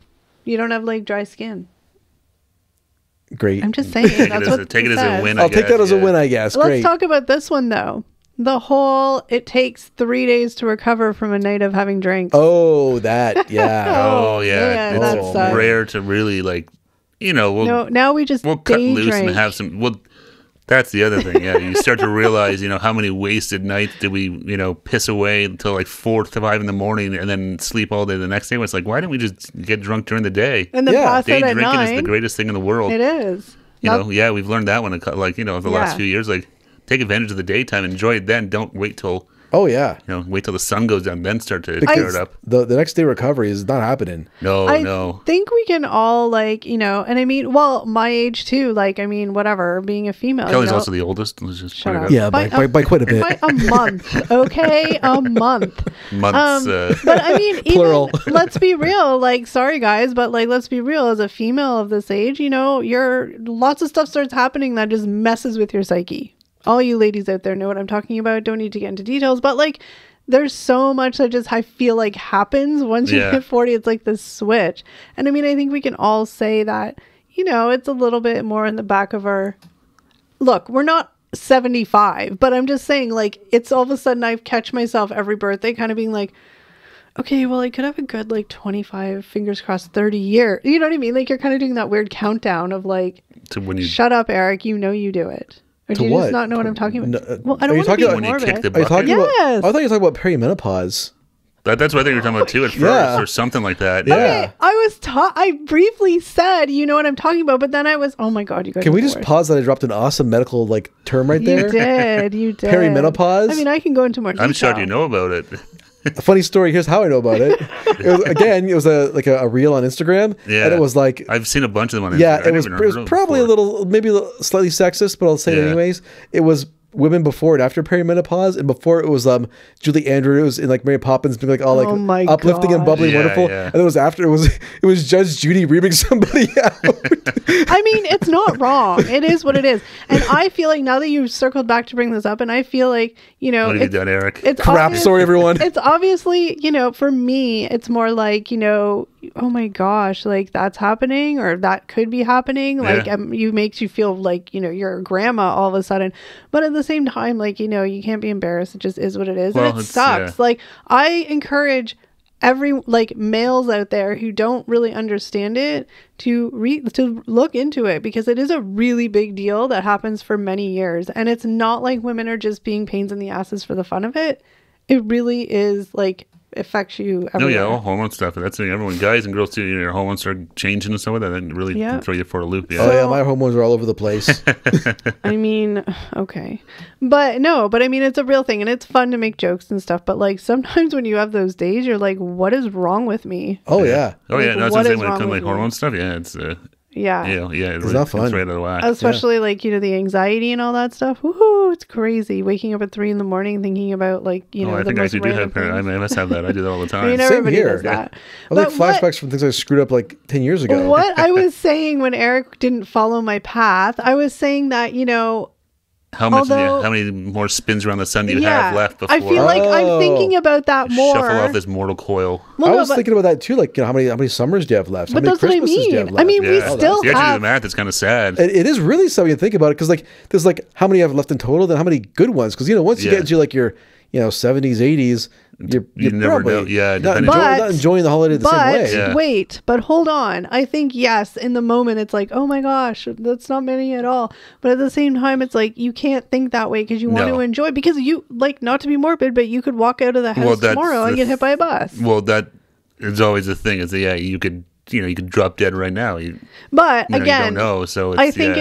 Speaker 1: You don't have like dry skin.
Speaker 3: Great.
Speaker 1: I'm just saying.
Speaker 2: Take it as a win.
Speaker 3: I'll take that as a win, I guess.
Speaker 1: Let's talk about this one though. It takes 3 days to recover from a night of having drinks.
Speaker 3: Oh, that, yeah.
Speaker 2: Oh, yeah.
Speaker 1: Man,
Speaker 2: it's rare to really, like,
Speaker 1: now we just
Speaker 2: we'll cut loose and have some, that's the other thing, You start to realize, how many wasted nights did we, piss away until like 4 to 5 in the morning and then sleep all day the next day. It's like, why don't we just get drunk during the day?
Speaker 1: And then pass
Speaker 2: day
Speaker 1: out at
Speaker 2: drinking
Speaker 1: 9.
Speaker 2: is the greatest thing in the world.
Speaker 1: It is.
Speaker 2: We've learned that one, like, over the last few years, like, take advantage of the daytime, enjoy it then. Don't wait till wait till the sun goes down, then start to tear it up.
Speaker 3: The next day recovery is not happening.
Speaker 2: No.
Speaker 1: I think we can all and I mean, my age too. Whatever. Being a female.
Speaker 2: Kelly's also the oldest. Let's just
Speaker 3: shut up. Yeah, by quite a bit.
Speaker 1: By a month. Okay, a month.
Speaker 2: Months.
Speaker 1: But I mean, plural. Even, let's be real. Sorry guys, but let's be real. As a female of this age, lots of stuff starts happening that just messes with your psyche. All you ladies out there know what I'm talking about. Don't need to get into details, but there's so much that just I feel like happens once you hit 40. It's like this switch. And I mean, I think we can all say that, it's a little bit more in the back of our look. We're not 75, but I'm just saying it's all of a sudden I catch myself every birthday kind of being like, okay, well, I could have a good 25, fingers crossed, 30 years. You know what I mean? You're kind of doing that weird countdown of to when you shut up, Eric. You do it. Or do you just not know what I'm talking about? Well, I don't want to be morbid.
Speaker 2: Yes.
Speaker 3: I thought you were talking about perimenopause.
Speaker 2: That's what I think you're talking about too at first, or something like that.
Speaker 3: Yeah.
Speaker 1: Okay, I briefly said, you know what I'm talking about, but then I was, oh my god, you guys.
Speaker 3: Can we just pause that I dropped an awesome medical term right there?
Speaker 1: You did.
Speaker 3: Perimenopause.
Speaker 1: I mean, I can go into more detail.
Speaker 2: I'm sure you know about it.
Speaker 3: A funny story. Here's how I know about it. It was a reel on Instagram.
Speaker 2: Yeah,
Speaker 3: and it was
Speaker 2: I've seen a bunch of them on Instagram.
Speaker 3: Yeah, it was probably maybe a little slightly sexist, but I'll say it anyways. It was women before and after perimenopause, and before it was Julie Andrews in Mary Poppins being all uplifting and bubbly, wonderful. Yeah. And it was after it was Judge Judy reaming somebody out.
Speaker 1: I mean, it's not wrong. It is what it is, and I feel like now that you've circled back to bring this up, and I feel like
Speaker 2: what have you done, Eric?
Speaker 1: It's
Speaker 3: crap. Sorry, everyone.
Speaker 1: It's obviously for me, it's more oh my gosh, that's happening or that could be happening. You makes you feel like you're a grandma all of a sudden, but at the same time, you can't be embarrassed. It just is what it is, and it sucks. I encourage every males out there who don't really understand it to look into it, because it is a really big deal that happens for many years, and it's not like women are just being pains in the asses for the fun of it. It really is affects you everywhere.
Speaker 2: All hormone stuff. That's the thing. Everyone, guys and girls too, your hormones start changing and stuff like that. That really can throw you for a loop. Yeah.
Speaker 3: Oh yeah, my hormones are all over the place.
Speaker 1: I mean, okay. But I mean, it's a real thing, and it's fun to make jokes and stuff, but sometimes when you have those days, you're like, what is wrong with me?
Speaker 3: Oh yeah.
Speaker 2: Oh yeah. That's what I'm saying. When it comes to hormone stuff, it's
Speaker 1: yeah.
Speaker 2: It's
Speaker 3: really not fun.
Speaker 2: Right out of whack.
Speaker 1: Especially the anxiety and all that stuff. Woohoo, it's crazy. Waking up at 3 a.m. thinking about
Speaker 2: I think I do have. I must have that. I do that all the time.
Speaker 1: I mean, everybody does that.
Speaker 3: I like flashbacks from things I screwed up 10 years ago.
Speaker 1: What I was saying when Eric didn't follow my path, I was saying that
Speaker 2: How many more spins around the sun do you have left before?
Speaker 1: I feel like I'm thinking about that more.
Speaker 2: Shuffle off this mortal coil.
Speaker 3: Well, I was thinking about that too. Like, how many summers do you have left? How many Christmases do you have left?
Speaker 1: I mean, we still
Speaker 2: have. You have to do the math. It's kind of sad.
Speaker 3: It is really sad when you think about it, because like there's like how many you have left in total, then how many good ones? Because once you get into like your 70s, 80s. You
Speaker 2: never know. Yeah,
Speaker 3: not enjoying the holiday the same way.
Speaker 1: Yeah. Wait, but hold on. I think, yes, in the moment, it's like, oh my gosh, that's not many at all. But at the same time, it's like, you can't think that way because you want to enjoy. Because you, like, not to be morbid, but you could walk out of the house tomorrow and get hit by a bus.
Speaker 2: Well, that is always the thing. Is you could drop dead right now.
Speaker 1: Again,
Speaker 2: you don't know. So
Speaker 1: I think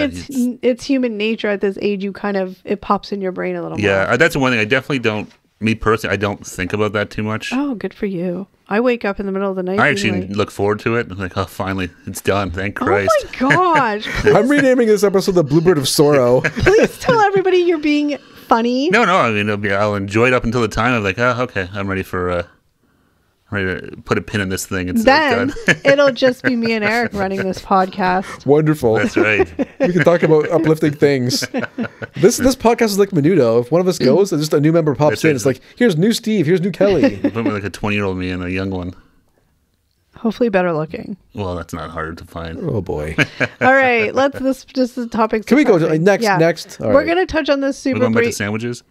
Speaker 1: it's human nature at this age. It pops in your brain a little more.
Speaker 2: Yeah, that's the one thing I definitely don't. Me personally, I don't think about that too much.
Speaker 1: Oh, good for you. I wake up in the middle of the night.
Speaker 2: I actually look forward to it. I'm like, oh, finally, it's done. Thank Christ.
Speaker 1: Oh my gosh.
Speaker 3: I'm renaming this episode the Bluebird of Sorrow.
Speaker 1: Please tell everybody you're being funny.
Speaker 2: No. I mean, I'll enjoy it up until the time of like, oh, okay, I'm ready to put a pin in this thing.
Speaker 1: Then it'll just be me and Eric running this podcast.
Speaker 3: Wonderful.
Speaker 2: That's right.
Speaker 3: We can talk about uplifting things. This podcast is like Menudo. If one of us goes and just a new member pops in, it's like, here's new Steve, here's new Kelly.
Speaker 2: Put me like a 20-year-old me and a young one.
Speaker 1: Hopefully better looking.
Speaker 2: Well, that's not hard to find.
Speaker 3: Oh boy.
Speaker 1: All right, just the topics.
Speaker 3: Can we go to next?
Speaker 1: Yeah.
Speaker 3: Next.
Speaker 1: We're going to touch on this super
Speaker 2: We're going back to
Speaker 1: brief.
Speaker 2: sandwiches?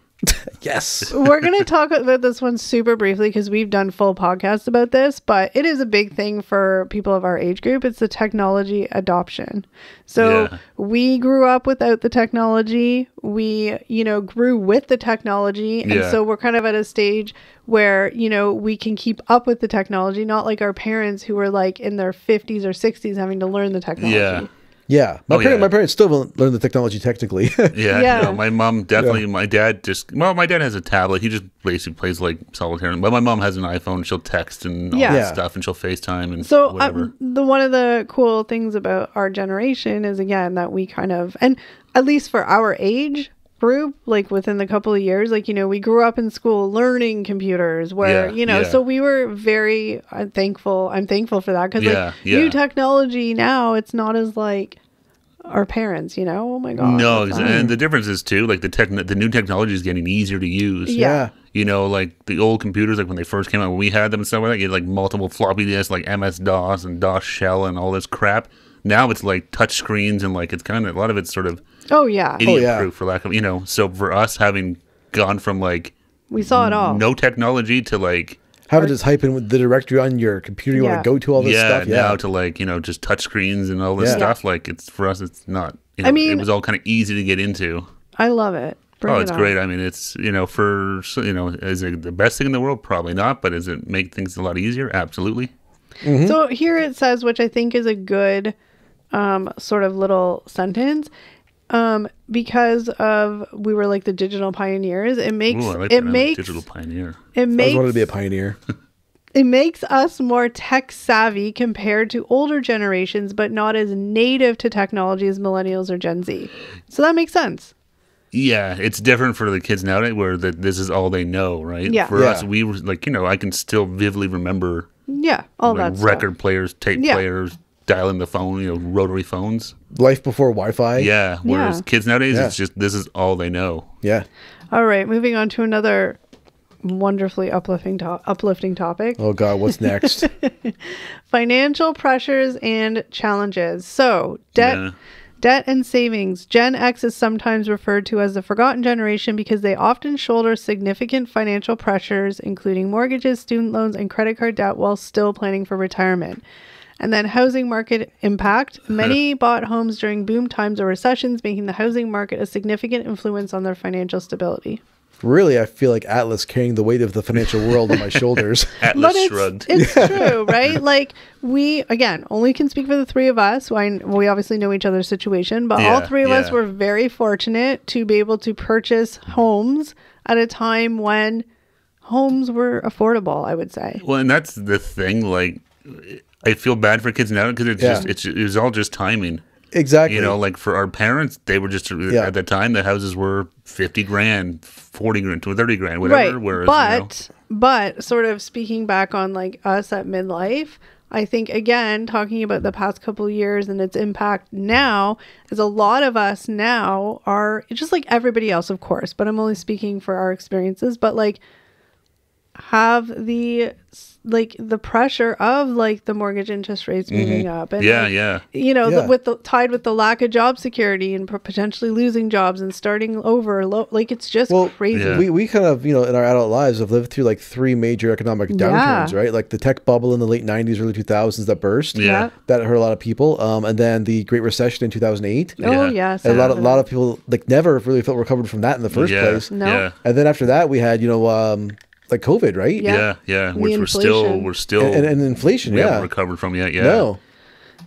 Speaker 3: Yes.
Speaker 1: We're going to talk about this one super briefly because we've done full podcasts about this, but it is a big thing for people of our age group. It's the technology adoption. So we grew up without the technology. We, grew with the technology. And so we're kind of at a stage where, we can keep up with the technology, not like our parents who were like in their 50s or 60s having to learn the technology.
Speaker 2: Yeah.
Speaker 3: Yeah, my parents still don't learn the technology technically.
Speaker 2: No, my mom definitely. My dad my dad has a tablet. He just basically plays like solitaire. But my mom has an iPhone. She'll text and all that stuff, and she'll FaceTime and whatever.
Speaker 1: One of the cool things about our generation is again that we kind of, and at least for our age group, like within the couple of years, like we grew up in school learning computers where so we were very thankful. I'm thankful for that because new technology now, it's not as like our parents, oh my god.
Speaker 2: No, and the difference is too, like the new technology is getting easier to use. Like the old computers, like when they first came out, when we had them and stuff like that, you had like multiple floppy disks, like MS-DOS and DOS shell and all this crap. Now it's like touch screens and like it's kind of a lot of it's sort of idiot proof for lack of so for us having gone from like
Speaker 1: we saw it all,
Speaker 2: no technology, to like
Speaker 3: having to type in the directory on your computer you want to go to all this stuff.
Speaker 2: Now to like just touch screens and all this stuff. Like it's for us, it's not. I mean, it was all kind of easy to get into.
Speaker 1: I love it.
Speaker 2: It's great. I mean, it's for is it the best thing in the world? Probably not. But does it make things a lot easier? Absolutely.
Speaker 1: Mm-hmm. So here it says, which I think is a good sort of little sentence, because we were like the digital pioneers. It makes
Speaker 2: digital pioneer.
Speaker 3: I always wanted to be a pioneer.
Speaker 1: It makes us more tech savvy compared to older generations, but not as native to technology as millennials or Gen Z. So that makes sense.
Speaker 2: Yeah, it's different for the kids nowadays, where this is all they know, right?
Speaker 1: Yeah.
Speaker 2: For us, we were like, I can still vividly remember.
Speaker 1: Yeah, all
Speaker 2: like
Speaker 1: that
Speaker 2: record
Speaker 1: stuff.
Speaker 2: Players, tape players, dialing the phone, rotary phones.
Speaker 3: Life before Wi-Fi.
Speaker 2: Yeah, whereas kids nowadays, it's just this is all they know.
Speaker 3: Yeah.
Speaker 1: All right, moving on to another wonderfully uplifting topic.
Speaker 3: Oh God, what's next?
Speaker 1: Financial pressures and challenges. So Debt and savings. Gen X is sometimes referred to as the forgotten generation because they often shoulder significant financial pressures, including mortgages, student loans, and credit card debt while still planning for retirement. And then housing market impact. Many bought homes during boom times or recessions, making the housing market a significant influence on their financial stability.
Speaker 3: Really, I feel like Atlas carrying the weight of the financial world on my shoulders.
Speaker 2: Atlas shrugged.
Speaker 1: It's true, right? Like we, again, only can speak for the three of us. We obviously know each other's situation, but all three of us were very fortunate to be able to purchase homes at a time when homes were affordable, I would say.
Speaker 2: Well, and that's the thing. Like, I feel bad for kids now because it was all just timing.
Speaker 3: Exactly.
Speaker 2: Like for our parents, they were just at the time the houses were $50,000, $40,000, $30,000, whatever.
Speaker 1: Right.
Speaker 2: Whereas,
Speaker 1: but sort of speaking back on like us at Midlife, I think, again, talking about the past couple of years and its impact now, is a lot of us now are just like everybody else, of course, but I'm only speaking for our experiences, but like have the pressure of like the mortgage interest rates moving up, and you know, tied with the lack of job security and potentially losing jobs and starting over, like it's just crazy.
Speaker 3: We kind of, you know, in our adult lives have lived through like 3 major economic downturns, right? Like the tech bubble in the late 90s, early 2000s that burst, that hurt a lot of people, and then the Great Recession in 2008.
Speaker 1: Yes,
Speaker 3: and a lot of people like never really felt recovered from that in the first place.
Speaker 1: No.
Speaker 3: And then after that we had, you know, like COVID, right?
Speaker 2: Which we're still
Speaker 3: and inflation,
Speaker 2: we haven't recovered from yet.
Speaker 3: No.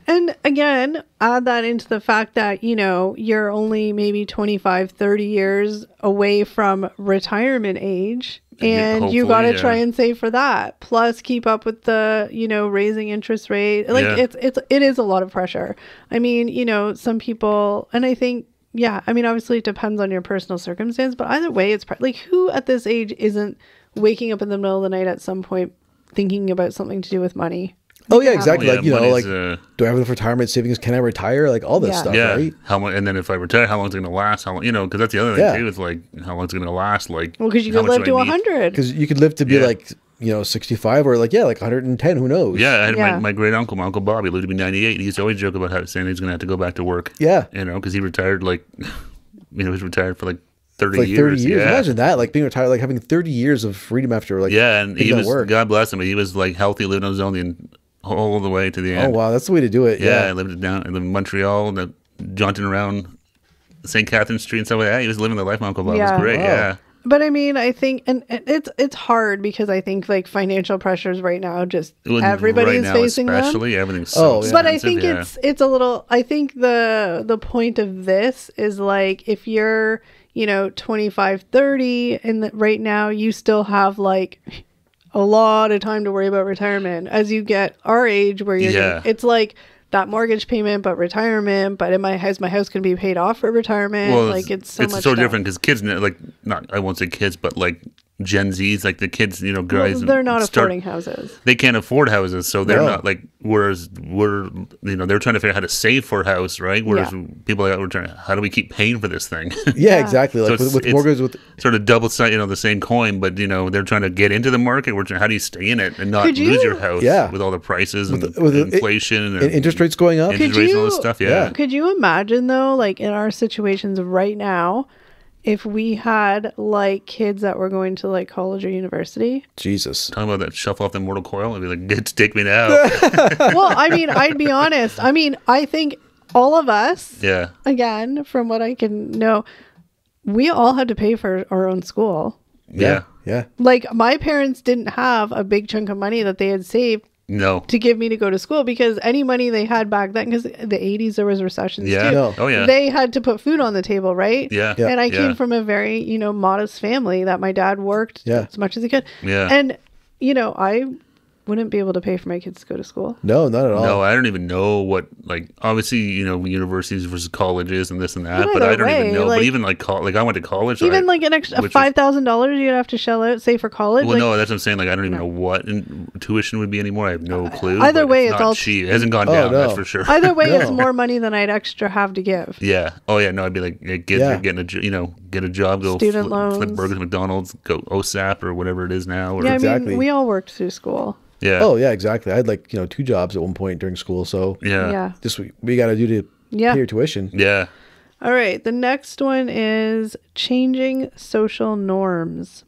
Speaker 1: And again, add that into the fact that, you know, you're only maybe 25, 30 years away from retirement age, and you got to try and save for that. Plus keep up with the, you know, raising interest rate. Like it is a lot of pressure. I mean, you know, some people, and I think, I mean, obviously it depends on your personal circumstance, but either way, it's like who at this age isn't waking up in the middle of the night at some point thinking about something to do with money?
Speaker 3: Oh yeah, exactly. Like, you know, like, do I have enough retirement savings? Can I retire? Like all this stuff, right?
Speaker 2: How much? And then if I retire, how long is it going to last? How long? You know, because that's the other thing too. Is like how long is it going to last? Like,
Speaker 1: well, because you could live to 100.
Speaker 3: Because you could live to be like, you know, 65 or like 110. Who knows?
Speaker 2: Yeah, I had my great uncle, my uncle Bobby, lived to be 98. He used to always joke about how saying he's going to have to go back to work.
Speaker 3: Yeah,
Speaker 2: you know, because he retired like, you know, he was retired for like 30
Speaker 3: like 30 years.
Speaker 2: Yeah.
Speaker 3: Imagine that, like being retired, like having 30 years of freedom after like
Speaker 2: and he was work. God bless him, he was like healthy, living on his own all the way to the end.
Speaker 3: Oh wow, that's the way to do it.
Speaker 2: I lived in Montreal, jaunting around St. Catherine Street and stuff like that. He was living the life. My Uncle Bob was great. Wow.
Speaker 1: But I mean, I think, and it's hard because I think like financial pressures right now, just everybody is facing them.
Speaker 2: Especially everything's so expensive.
Speaker 1: But I think it's a little. I think the point of this is like if you're, you know, 25, 30, and right now you still have like a lot of time to worry about retirement. As you get our age, where you're, it's like that mortgage payment, but retirement. But in my house can be paid off for retirement.
Speaker 2: Well,
Speaker 1: like it's so
Speaker 2: different because kids, like, not I won't say kids, but like Gen Zs, like the kids, you know, guys,
Speaker 1: they're not affording houses.
Speaker 2: They can't afford houses, so they're not like. Whereas you know, they're trying to figure out how to save for a house, right? Whereas people like we're trying, how do we keep paying for this thing?
Speaker 3: Exactly. Like so with mortgages, with
Speaker 2: sort of double side, you know, the same coin, but you know, they're trying to get into the market. How do you stay in it and not lose your house? With all the prices and with inflation and
Speaker 3: interest rates going up,
Speaker 2: interest rates and all this stuff.
Speaker 1: Could you imagine though, like in our situations right now, if we had like kids that were going to like college or university?
Speaker 3: Jesus.
Speaker 2: Talking about that shuffle off the mortal coil, I'd be like, take me now.
Speaker 1: Well, I mean, I'd be honest. I mean, I think all of us, again, from what I can know, we all had to pay for our own school.
Speaker 3: Yeah.
Speaker 1: Like my parents didn't have a big chunk of money that they had saved to give me to go to school, because any money they had back then, because the 80s there was recessions too. They had to put food on the table, right? And I came from a very, you know, modest family that my dad worked as much as he could. And you know, I wouldn't be able to pay for my kids to go to school.
Speaker 3: No, not at all.
Speaker 2: No, I don't even know what, like, obviously, you know, universities versus colleges and this and that, but I don't even know. Like, but even like I went to college.
Speaker 1: Even like an extra $5,000 you'd have to shell out, say, for college.
Speaker 2: Well, no, that's what I'm saying. Like, I don't even know what tuition would be anymore. I have no clue.
Speaker 1: Either way, it's all
Speaker 2: cheap. It hasn't gone down. That's for sure.
Speaker 1: Either way, it's more money than I'd extra have to give.
Speaker 2: Yeah. Oh yeah. No, I'd be like, you're getting get a job, go
Speaker 1: student loans,
Speaker 2: flip burgers at McDonald's, go OSAP or whatever it is now. Or
Speaker 1: I mean, we all worked through school.
Speaker 2: Yeah.
Speaker 3: Oh yeah, exactly. I had like 2 jobs at one point during school, so just we got to do to pay your tuition.
Speaker 2: Yeah.
Speaker 1: All right. The next one is changing social norms.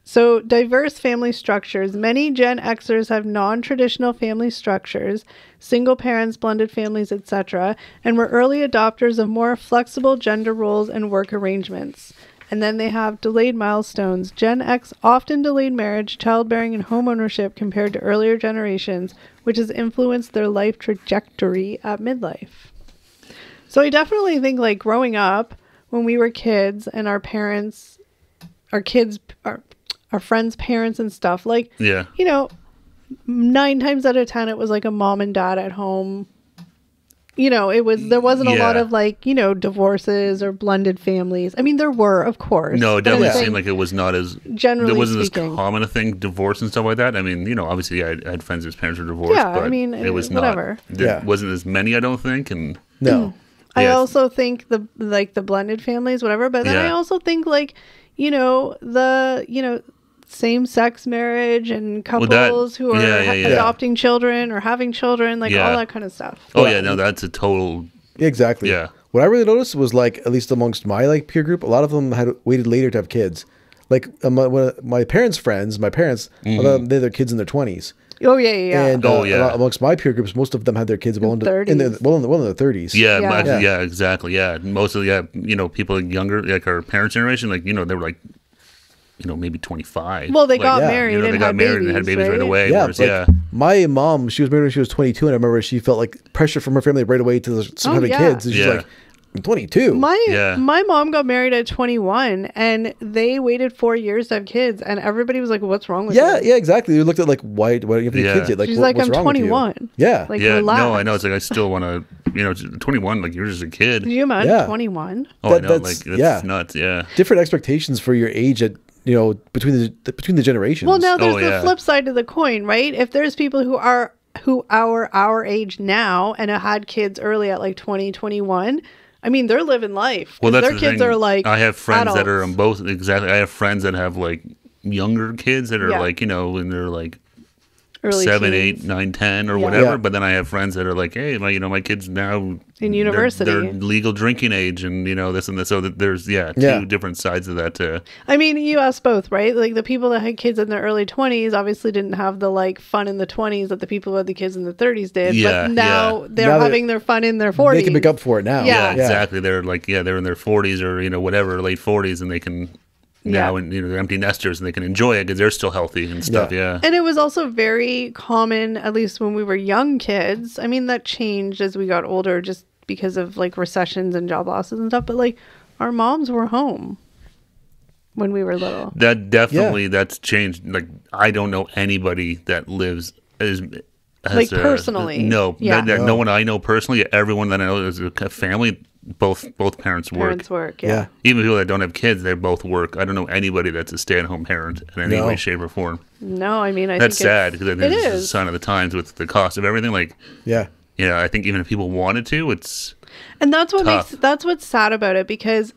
Speaker 1: So diverse family structures. Many Gen Xers have non-traditional family structures, single parents, blended families, etc., and were early adopters of more flexible gender roles and work arrangements. And then they have delayed milestones. Gen X often delayed marriage, childbearing, and homeownership compared to earlier generations, which has influenced their life trajectory at midlife. So I definitely think, like, growing up, when we were kids and our parents, our friends' parents and stuff, like, you know, 9 times out of 10, it was like a mom and dad at home there wasn't a lot of like, divorces or blended families. I mean, there were, of course.
Speaker 2: No, it definitely seemed like it was not as
Speaker 1: generally.
Speaker 2: There wasn't
Speaker 1: speaking.
Speaker 2: as common a thing, divorce and stuff like that. I mean, obviously, I had friends whose parents were divorced.
Speaker 1: Yeah,
Speaker 2: but
Speaker 1: I mean,
Speaker 2: it was
Speaker 1: whatever.
Speaker 2: not. There wasn't as many, I don't think, and
Speaker 3: No.
Speaker 1: I also think the blended families, whatever. But then I also think like, the same-sex marriage and couples who are adopting children or having children, like all that kind of stuff.
Speaker 2: Oh yeah, no, that's a total.
Speaker 3: Exactly.
Speaker 2: Yeah.
Speaker 3: What I really noticed was like, at least amongst my like peer group, a lot of them had waited later to have kids. Like my parents' friends, they had their kids in their 20s.
Speaker 1: Oh yeah.
Speaker 3: And amongst my peer groups, most of them had their kids well in their 30s.
Speaker 2: Yeah, exactly. Yeah, mostly people younger, like our parents' generation, like they were like, maybe 25.
Speaker 1: Well, they got married. They got married and had babies right away.
Speaker 3: Yeah, whereas, my mom, she was married when she was 22, and I remember she felt like pressure from her family right away to start having kids. And she's like, I'm 22.
Speaker 1: My mom got married at 21, and they waited 4 years to have kids, and everybody was like, "What's wrong with you?"
Speaker 3: Yeah, exactly. You looked at like, why don't you have any kids yet? Like,
Speaker 1: she's like, "I'm 21."
Speaker 3: Yeah,
Speaker 1: like relax.
Speaker 2: No, I know. It's like I still want to. 21, like you're just a kid.
Speaker 1: Can you imagine 21?
Speaker 2: Oh, I know. That's nuts. Yeah,
Speaker 3: different expectations for your age at between the generations.
Speaker 1: Well, now there's the flip side of the coin, right? If there's people who are our age now and had kids early at like 20, 21, I mean, they're living life.
Speaker 2: Well, that's
Speaker 1: their kids are like
Speaker 2: I have friends
Speaker 1: adults.
Speaker 2: that are on both. Exactly. I have friends that have like younger kids that are like, and they're like early 7, teens. 8, 9, 10 or whatever. But then I have friends that are like, hey, my kids now
Speaker 1: in university,
Speaker 2: they're legal drinking age, and this and this. So that there's two different sides of that.
Speaker 1: I mean, you asked both, right? Like the people that had kids in their early 20s obviously didn't have the like fun in the 20s that the people who had the kids in the 30s did.
Speaker 2: Yeah,
Speaker 1: but now they're having their fun in their 40s.
Speaker 3: They can make up for it now.
Speaker 1: Yeah,
Speaker 2: exactly. They're like they're in their 40s or whatever, late 40s, and they can. Now, and they're empty nesters, and they can enjoy it because they're still healthy and stuff. Yeah.
Speaker 1: And it was also very common, at least when we were young kids. I mean, that changed as we got older, just because of like recessions and job losses and stuff. But like, our moms were home when we were little.
Speaker 2: That definitely that's changed. Like, I don't know anybody that lives
Speaker 1: like personally.
Speaker 2: No, no one I know personally. Everyone that I know is a family. Both parents work.
Speaker 1: Parents work, yeah.
Speaker 2: Even people that don't have kids, they both work. I don't know anybody that's a stay-at-home parent in any way, shape, or form.
Speaker 1: No, I mean,
Speaker 2: that's sad because I think it's a sign of the times with the cost of everything. Like, I think even if people wanted to, it's
Speaker 1: and that's what
Speaker 2: tough.
Speaker 1: That's what's sad about it, because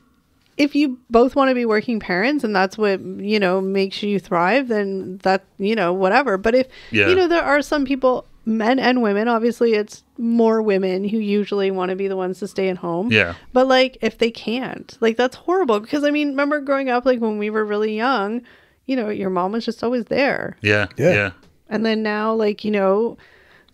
Speaker 1: if you both want to be working parents and that's what makes you thrive, then that whatever. But if there are some people. Men and women, obviously it's more women who usually want to be the ones to stay at home.
Speaker 2: Yeah.
Speaker 1: But like if they can't, like that's horrible, because I mean, remember growing up, like when we were really young, your mom was just always there.
Speaker 2: Yeah.
Speaker 1: And then now, like,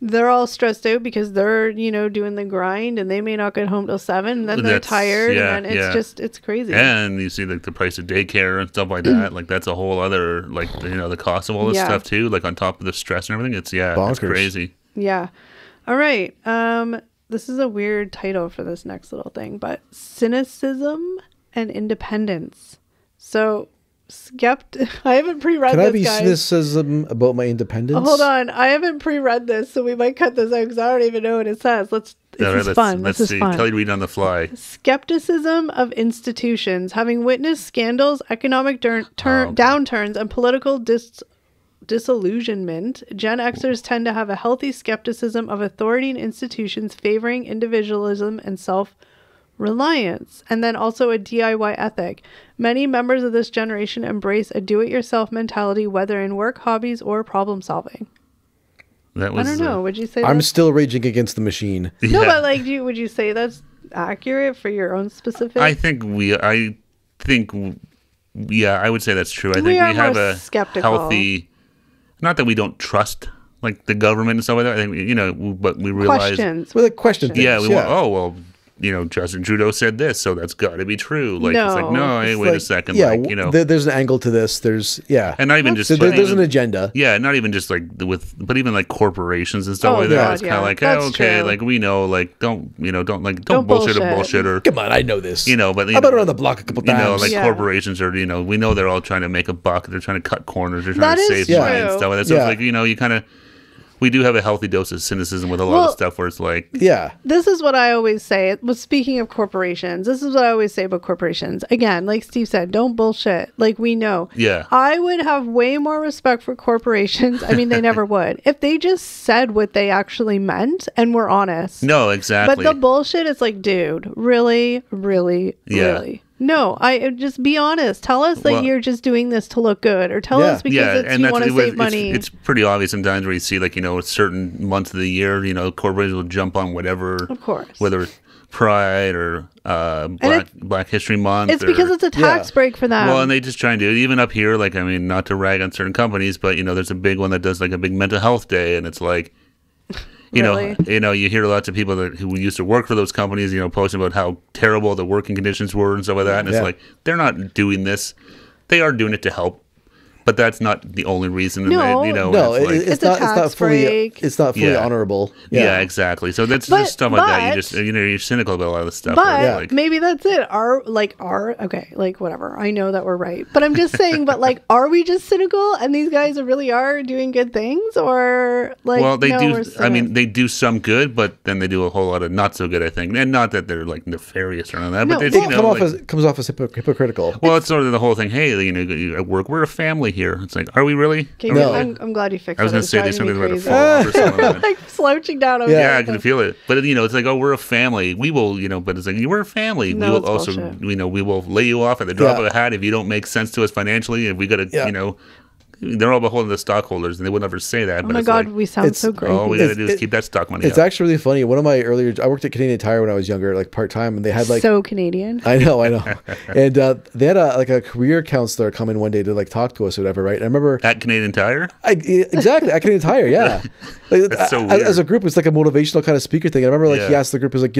Speaker 1: they're all stressed out because they're, doing the grind, and they may not get home till 7, and then they're tired, and then it's crazy.
Speaker 2: And you see like the price of daycare and stuff like that. Like that's a whole other, like, the cost of all this stuff too, like on top of the stress and everything. It's it's crazy.
Speaker 1: Yeah. All right. This is a weird title for this next little thing, but cynicism and independence. So I haven't pre-read this,
Speaker 3: Can I be
Speaker 1: guys.
Speaker 3: cynicism about my independence?
Speaker 1: Hold on. I haven't pre-read this, so we might cut this out because I don't even know what it says. This is fun.
Speaker 2: Let's see. Kelly, read on the fly.
Speaker 1: Skepticism of institutions. Having witnessed scandals, economic downturns, and political disillusionment, Gen Xers tend to have a healthy skepticism of authority and institutions, favoring individualism and self-reliance, and then also a DIY ethic. Many members of this generation embrace a do-it-yourself mentality, whether in work, hobbies, or problem solving. I don't know. Would you say
Speaker 3: I'm still raging against the machine?
Speaker 1: No, but like, would you say that's accurate for your own specific?
Speaker 2: I would say that's true. I think we have a
Speaker 1: skeptical.
Speaker 2: Healthy. Not that we don't trust like the government and stuff like that. I think but we realize
Speaker 1: questions.
Speaker 3: Well, the question.
Speaker 2: Yeah, Justin Trudeau said this, so that's got to be true. Like,
Speaker 1: no,
Speaker 2: it's like, no, hey, wait a second.
Speaker 3: Yeah,
Speaker 2: like,
Speaker 3: there's an angle to this. There's,
Speaker 2: and not even just
Speaker 3: there's an agenda.
Speaker 2: Yeah, not even just like but even like corporations and stuff like that. It's kind of like, okay, like we know, like don't bullshit or
Speaker 3: come on, I know this.
Speaker 2: But
Speaker 3: I've been around the block a couple times.
Speaker 2: Corporations are, we know they're all trying to make a buck. They're trying to cut corners. They're trying to save money and stuff like that. So it's like, you kind of. we do have a healthy dose of cynicism with a lot of stuff where it's like,
Speaker 3: yeah.
Speaker 1: This is what I always say. Speaking of corporations, this is what I always say about corporations. Again, like Steve said, don't bullshit. Like, we know.
Speaker 2: Yeah.
Speaker 1: I would have way more respect for corporations. I mean, they never would. If they just said what they actually meant and were honest.
Speaker 2: No, exactly.
Speaker 1: But the bullshit, it's like, dude, really, really, really? No, I just be honest. Tell us that you're just doing this to look good, or tell us because you want to save money.
Speaker 2: It's pretty obvious sometimes where you see, like, certain months of the year, corporations will jump on whatever,
Speaker 1: of course,
Speaker 2: whether it's Pride or Black History Month.
Speaker 1: It's because it's a tax break for them.
Speaker 2: Well, and they just try and do it. Even up here, like, I mean, not to rag on certain companies, but there's a big one that does like a big mental health day, and it's like.
Speaker 1: Really?
Speaker 2: You hear lots of people who used to work for those companies, posting about how terrible the working conditions were and stuff like that. And it's like, they're not doing this. They are doing it to help. But that's not the only reason.
Speaker 1: No,
Speaker 3: it's not fully honorable.
Speaker 2: Yeah, exactly. So that's just stuff like that. You're cynical about a lot of the stuff.
Speaker 1: But maybe that's it. Whatever. I know that we're right, but I'm just saying. But like, are we just cynical and these guys really are doing good things, or like?
Speaker 2: Well, they do. I mean, they do some good, but then they do a whole lot of not so good. I think, and not that they're like nefarious or anything like that. But
Speaker 3: it comes off as hypocritical.
Speaker 2: Well, it's sort of the whole thing. Hey, at work, we're a family here. It's like, are we really?
Speaker 1: No. I'm glad you fixed it.
Speaker 2: I was going to say there's something about a fall off or something like that.
Speaker 1: Like slouching down over
Speaker 2: I can feel it. But, it's like, oh, we're a family. We will, but it's like, we're a family.
Speaker 1: No,
Speaker 2: we will also,
Speaker 1: bullshit.
Speaker 2: We will lay you off at the drop of a hat if you don't make sense to us financially. If we got to, they're all beholden to stockholders, and they would never say that.
Speaker 1: Oh my God, we sound so great.
Speaker 2: All we got to do is keep that stock money.
Speaker 3: It's actually really funny. One of my I worked at Canadian Tire when I was younger, like part time, and they had like
Speaker 1: so Canadian.
Speaker 3: I know, and they had a career counselor come in one day to like talk to us or whatever, right? And I remember
Speaker 2: at Canadian Tire.
Speaker 3: Exactly at Canadian Tire, yeah. Like,
Speaker 2: that's so weird.
Speaker 3: As a group, it's like a motivational kind of speaker thing. I remember he asked the group, was like,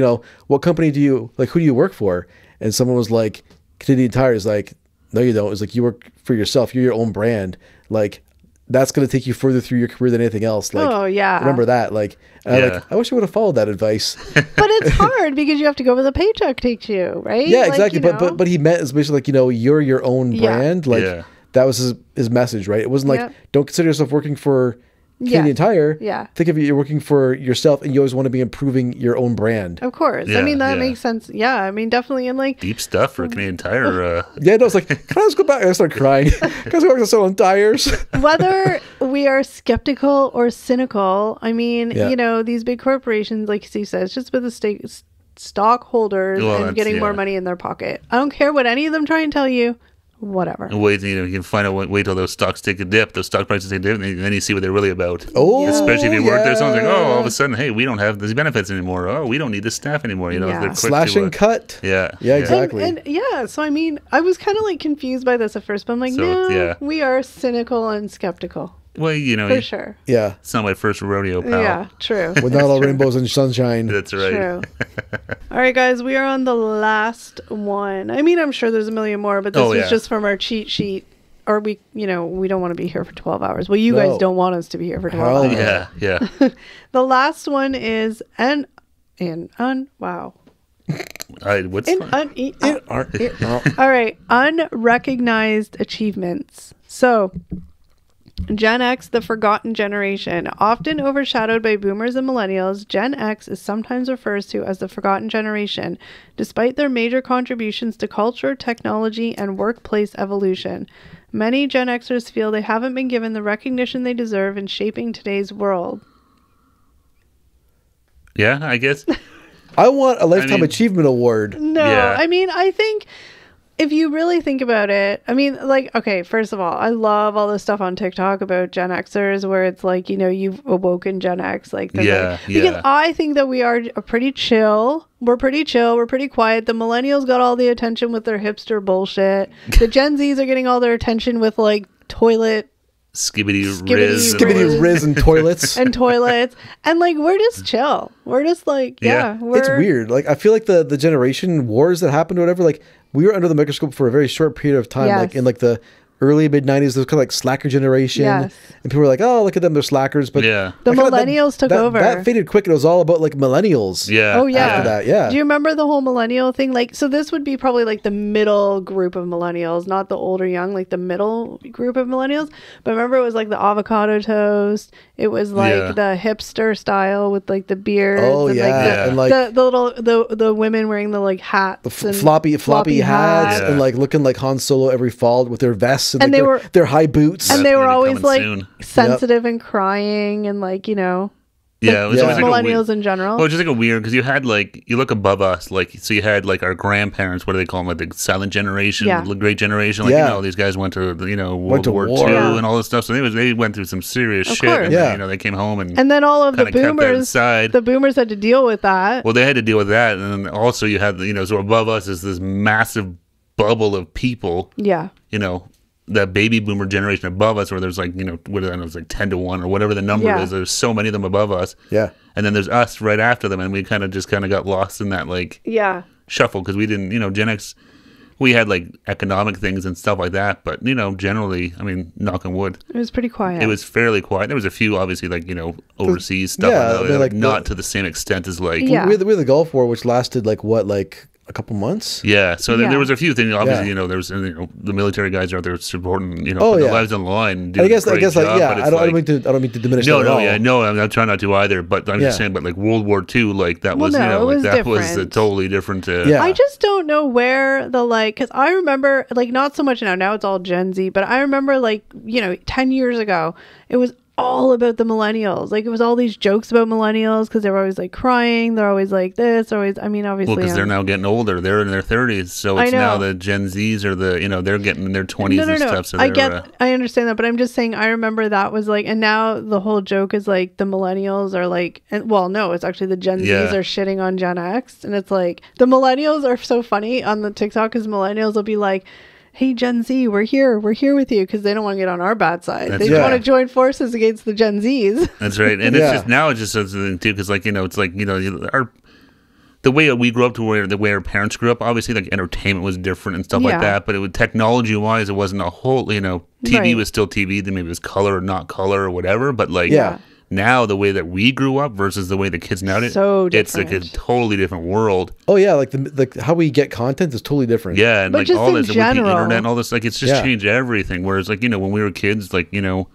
Speaker 3: what company do you like? Who do you work for? And someone was like, Canadian Tire. Is like, no, you don't. It's like, you work for yourself. You're your own brand. Like, that's going to take you further through your career than anything else. Like, remember that. Like, I wish I would have followed that advice.
Speaker 1: But it's hard because you have to go where the paycheck takes you, right?
Speaker 3: Yeah, exactly. But he meant is basically like, you're your own brand. Like, that was his message, right? It wasn't like, don't consider yourself working for Canadian Tire.
Speaker 1: Yeah.
Speaker 3: Think of it, you're working for yourself, and you always want to be improving your own brand.
Speaker 1: Of course. I mean, that makes sense. Yeah. I mean, definitely. And like
Speaker 2: deep stuff for Canadian Tire.
Speaker 3: It's like, can I just go back? I start crying because I work selling tires.
Speaker 1: Whether we are skeptical or cynical, I mean, these big corporations, like Steve says, just with the stockholders and getting more money in their pocket. I don't care what any of them try and tell you. Whatever.
Speaker 2: Wait, you can find out. Wait till those stocks take a dip. Those stock prices take a dip, and then you see what they're really about.
Speaker 3: Oh,
Speaker 2: especially if you work there, someone's like, "Oh, all of a sudden, hey, we don't have these benefits anymore. Oh, we don't need this staff anymore." They're quick
Speaker 3: slash and cut.
Speaker 2: Yeah,
Speaker 3: exactly.
Speaker 1: And so I mean, I was kind of like confused by this at first, but I'm like, we are cynical and skeptical.
Speaker 2: Well,
Speaker 1: for sure.
Speaker 3: Yeah,
Speaker 2: it's not my first rodeo, pal.
Speaker 1: Yeah, true.
Speaker 3: With not all rainbows and sunshine.
Speaker 2: That's right.
Speaker 1: True. All right, guys, we are on the last one. I mean, I'm sure there's a million more, but this was just from our cheat sheet. Or we don't want to be here for 12 hours. Well, you guys don't want us to be here for 12 hours.
Speaker 2: Yeah.
Speaker 1: The last one is wow. All right, unrecognized achievements. So, Gen X, the forgotten generation. Often overshadowed by boomers and millennials, Gen X is sometimes referred to as the forgotten generation, despite their major contributions to culture, technology, and workplace evolution. Many Gen Xers feel they haven't been given the recognition they deserve in shaping today's world.
Speaker 2: Yeah, I guess.
Speaker 3: I want a Lifetime Achievement Award.
Speaker 1: No, I mean, I think if you really think about it, I mean, like, okay, first of all, I love all this stuff on TikTok about Gen Xers where it's like, you've awoken Gen X. Because I think that we are pretty chill. We're pretty chill. We're pretty quiet. The millennials got all the attention with their hipster bullshit. The Gen Zs are getting all their attention with like toilet
Speaker 2: Skibbity
Speaker 3: riz and toilets.
Speaker 1: And toilets. And like, we're just chill. We're just like,
Speaker 3: it's weird. Like, I feel like the generation wars that happened or whatever, like, we were under the microscope for a very short period of time, like in like the early mid 90s, there was kind of like slacker generation. Yes. And people were like, oh, look at them, they're slackers. But
Speaker 2: yeah,
Speaker 1: the millennials took over.
Speaker 3: That faded quick. It was all about like millennials.
Speaker 2: Yeah.
Speaker 1: Oh, yeah.
Speaker 3: After that, yeah.
Speaker 1: Do you remember the whole millennial thing? Like, so this would be probably like the middle group of millennials, not the older young, like the middle group of millennials. But remember, it was like the avocado toast. It was like the hipster style with like the beards.
Speaker 3: Oh,
Speaker 1: and
Speaker 3: yeah.
Speaker 1: And like the little, the women wearing the like hats.
Speaker 3: The floppy hats and like looking like Han Solo every fall with their vests and
Speaker 1: like,
Speaker 3: they were their high boots.
Speaker 1: And they were always like sensitive and crying and like, you know.
Speaker 2: Yeah, it was always like
Speaker 1: millennials in general.
Speaker 2: Well, just like a weird, because you had like, you look above us, like, so you had like our grandparents, what do they call them, like the silent generation, the great generation, like, you know, these guys went to, you know, World War II and all this stuff, so they went through some serious shit, and you know, they came home and
Speaker 1: then all of the boomers had to deal with that.
Speaker 2: Well, they had to deal with that, and then also you had, you know, so above us is this massive bubble of people, you know, that baby boomer generation above us, where there's like, you know, what it was like 10 to 1 or whatever the number is. There's so many of them above us.
Speaker 3: Yeah.
Speaker 2: And then there's us right after them, and we kind of got lost in that like shuffle, because we didn't, you know, Gen X, we had like economic things and stuff like that, but you know, generally, I mean, knock on wood,
Speaker 1: it was pretty quiet.
Speaker 2: It was fairly quiet. There was a few, obviously, like, you know, overseas stuff, like not to the same extent as like
Speaker 3: we had the Gulf War, which lasted like what, like a couple months.
Speaker 2: Yeah, so there was a few things. Obviously, you know, there was, you know, the military guys are out there supporting, you know, their lives on the line.
Speaker 3: I guess like I don't mean to diminish.
Speaker 2: I'm trying not to either. But I'm just saying, but like World War II, like that was, you know, like that was a totally different.
Speaker 1: I just don't know where the like, because I remember like not so much now. Now it's all Gen Z, but I remember like, you know, 10 years ago, it was all about the millennials. Like it was all these jokes about millennials because they were always like crying, they're always like this, always, I mean, obviously,
Speaker 2: well, because they're now getting older, they're in their 30s, so it's now the Gen Zs or the, you know, they're getting in their 20s and stuff. So
Speaker 1: I understand that, but I'm just saying, I remember that was like, and now the whole joke is like the millennials are like, and well, no, it's actually the Gen Zs are shitting on Gen X, and it's like the millennials are so funny on the TikTok because millennials will be like, hey, Gen Z, we're here with you, because they don't want to get on our bad side. They just want to join forces against the Gen Zs.
Speaker 2: That's right. And it's just now, it's just something too, because like, you know, it's like, you know, the way we grew up to the way our parents grew up, obviously like entertainment was different and stuff like that, but it would, technology wise, it wasn't a whole, you know, TV was still TV, then maybe it was color or not color or whatever, but like now the way that we grew up versus the way the kids now did, it's like a totally different world.
Speaker 3: Oh yeah, like how we get content is totally different.
Speaker 2: Yeah, and but like all this with the internet and all this, like it's just changed everything. Whereas like, you know, when we were kids, like, you know,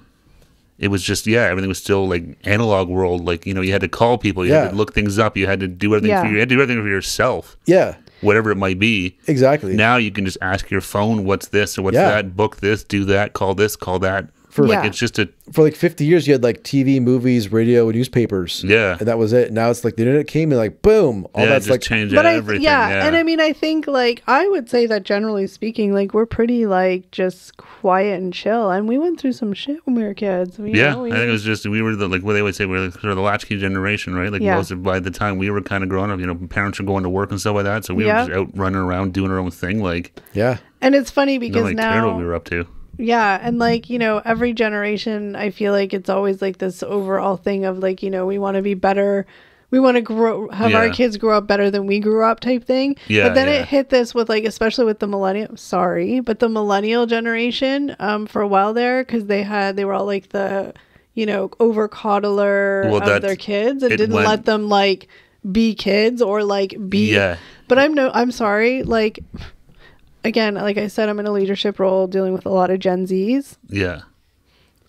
Speaker 2: it was just everything was still like analog world. Like, you know, you had to call people, you had to look things up, you had to do everything for you had to do everything for yourself.
Speaker 3: Yeah.
Speaker 2: Whatever it might be.
Speaker 3: Exactly.
Speaker 2: Now you can just ask your phone, what's this or what's that, book this, do that, call this, call that. For like it's just
Speaker 3: for like 50 years you had like TV, movies, radio, newspapers. Yeah. And that was it. Now it's like the internet came and like boom, all that's like
Speaker 2: changed everything.
Speaker 1: And I mean, I think like I would say that generally speaking, like we're pretty like just quiet and chill, and we went through some shit when we were kids. You know,
Speaker 2: I think it was just we were the, like what they would say, we're sort of the latchkey generation, right? Like most of, by the time we were kind of growing up, you know, parents were going to work and stuff like that, so we were just out running around doing our own thing, like
Speaker 1: And it's funny because
Speaker 2: nobody cared what we were up to.
Speaker 1: Yeah, and like, you know, every generation, I feel like it's always like this overall thing of like, you know, we want to be better, we want to have our kids grow up better than we grew up type thing. Yeah, but then it hit this with like, especially with the the millennial generation for a while there, because they were all like the, you know, over coddler of their kids and didn't let them like be kids or like be. Yeah. But I'm sorry, like. Again, like I said, I'm in a leadership role dealing with a lot of Gen Zs. Yeah.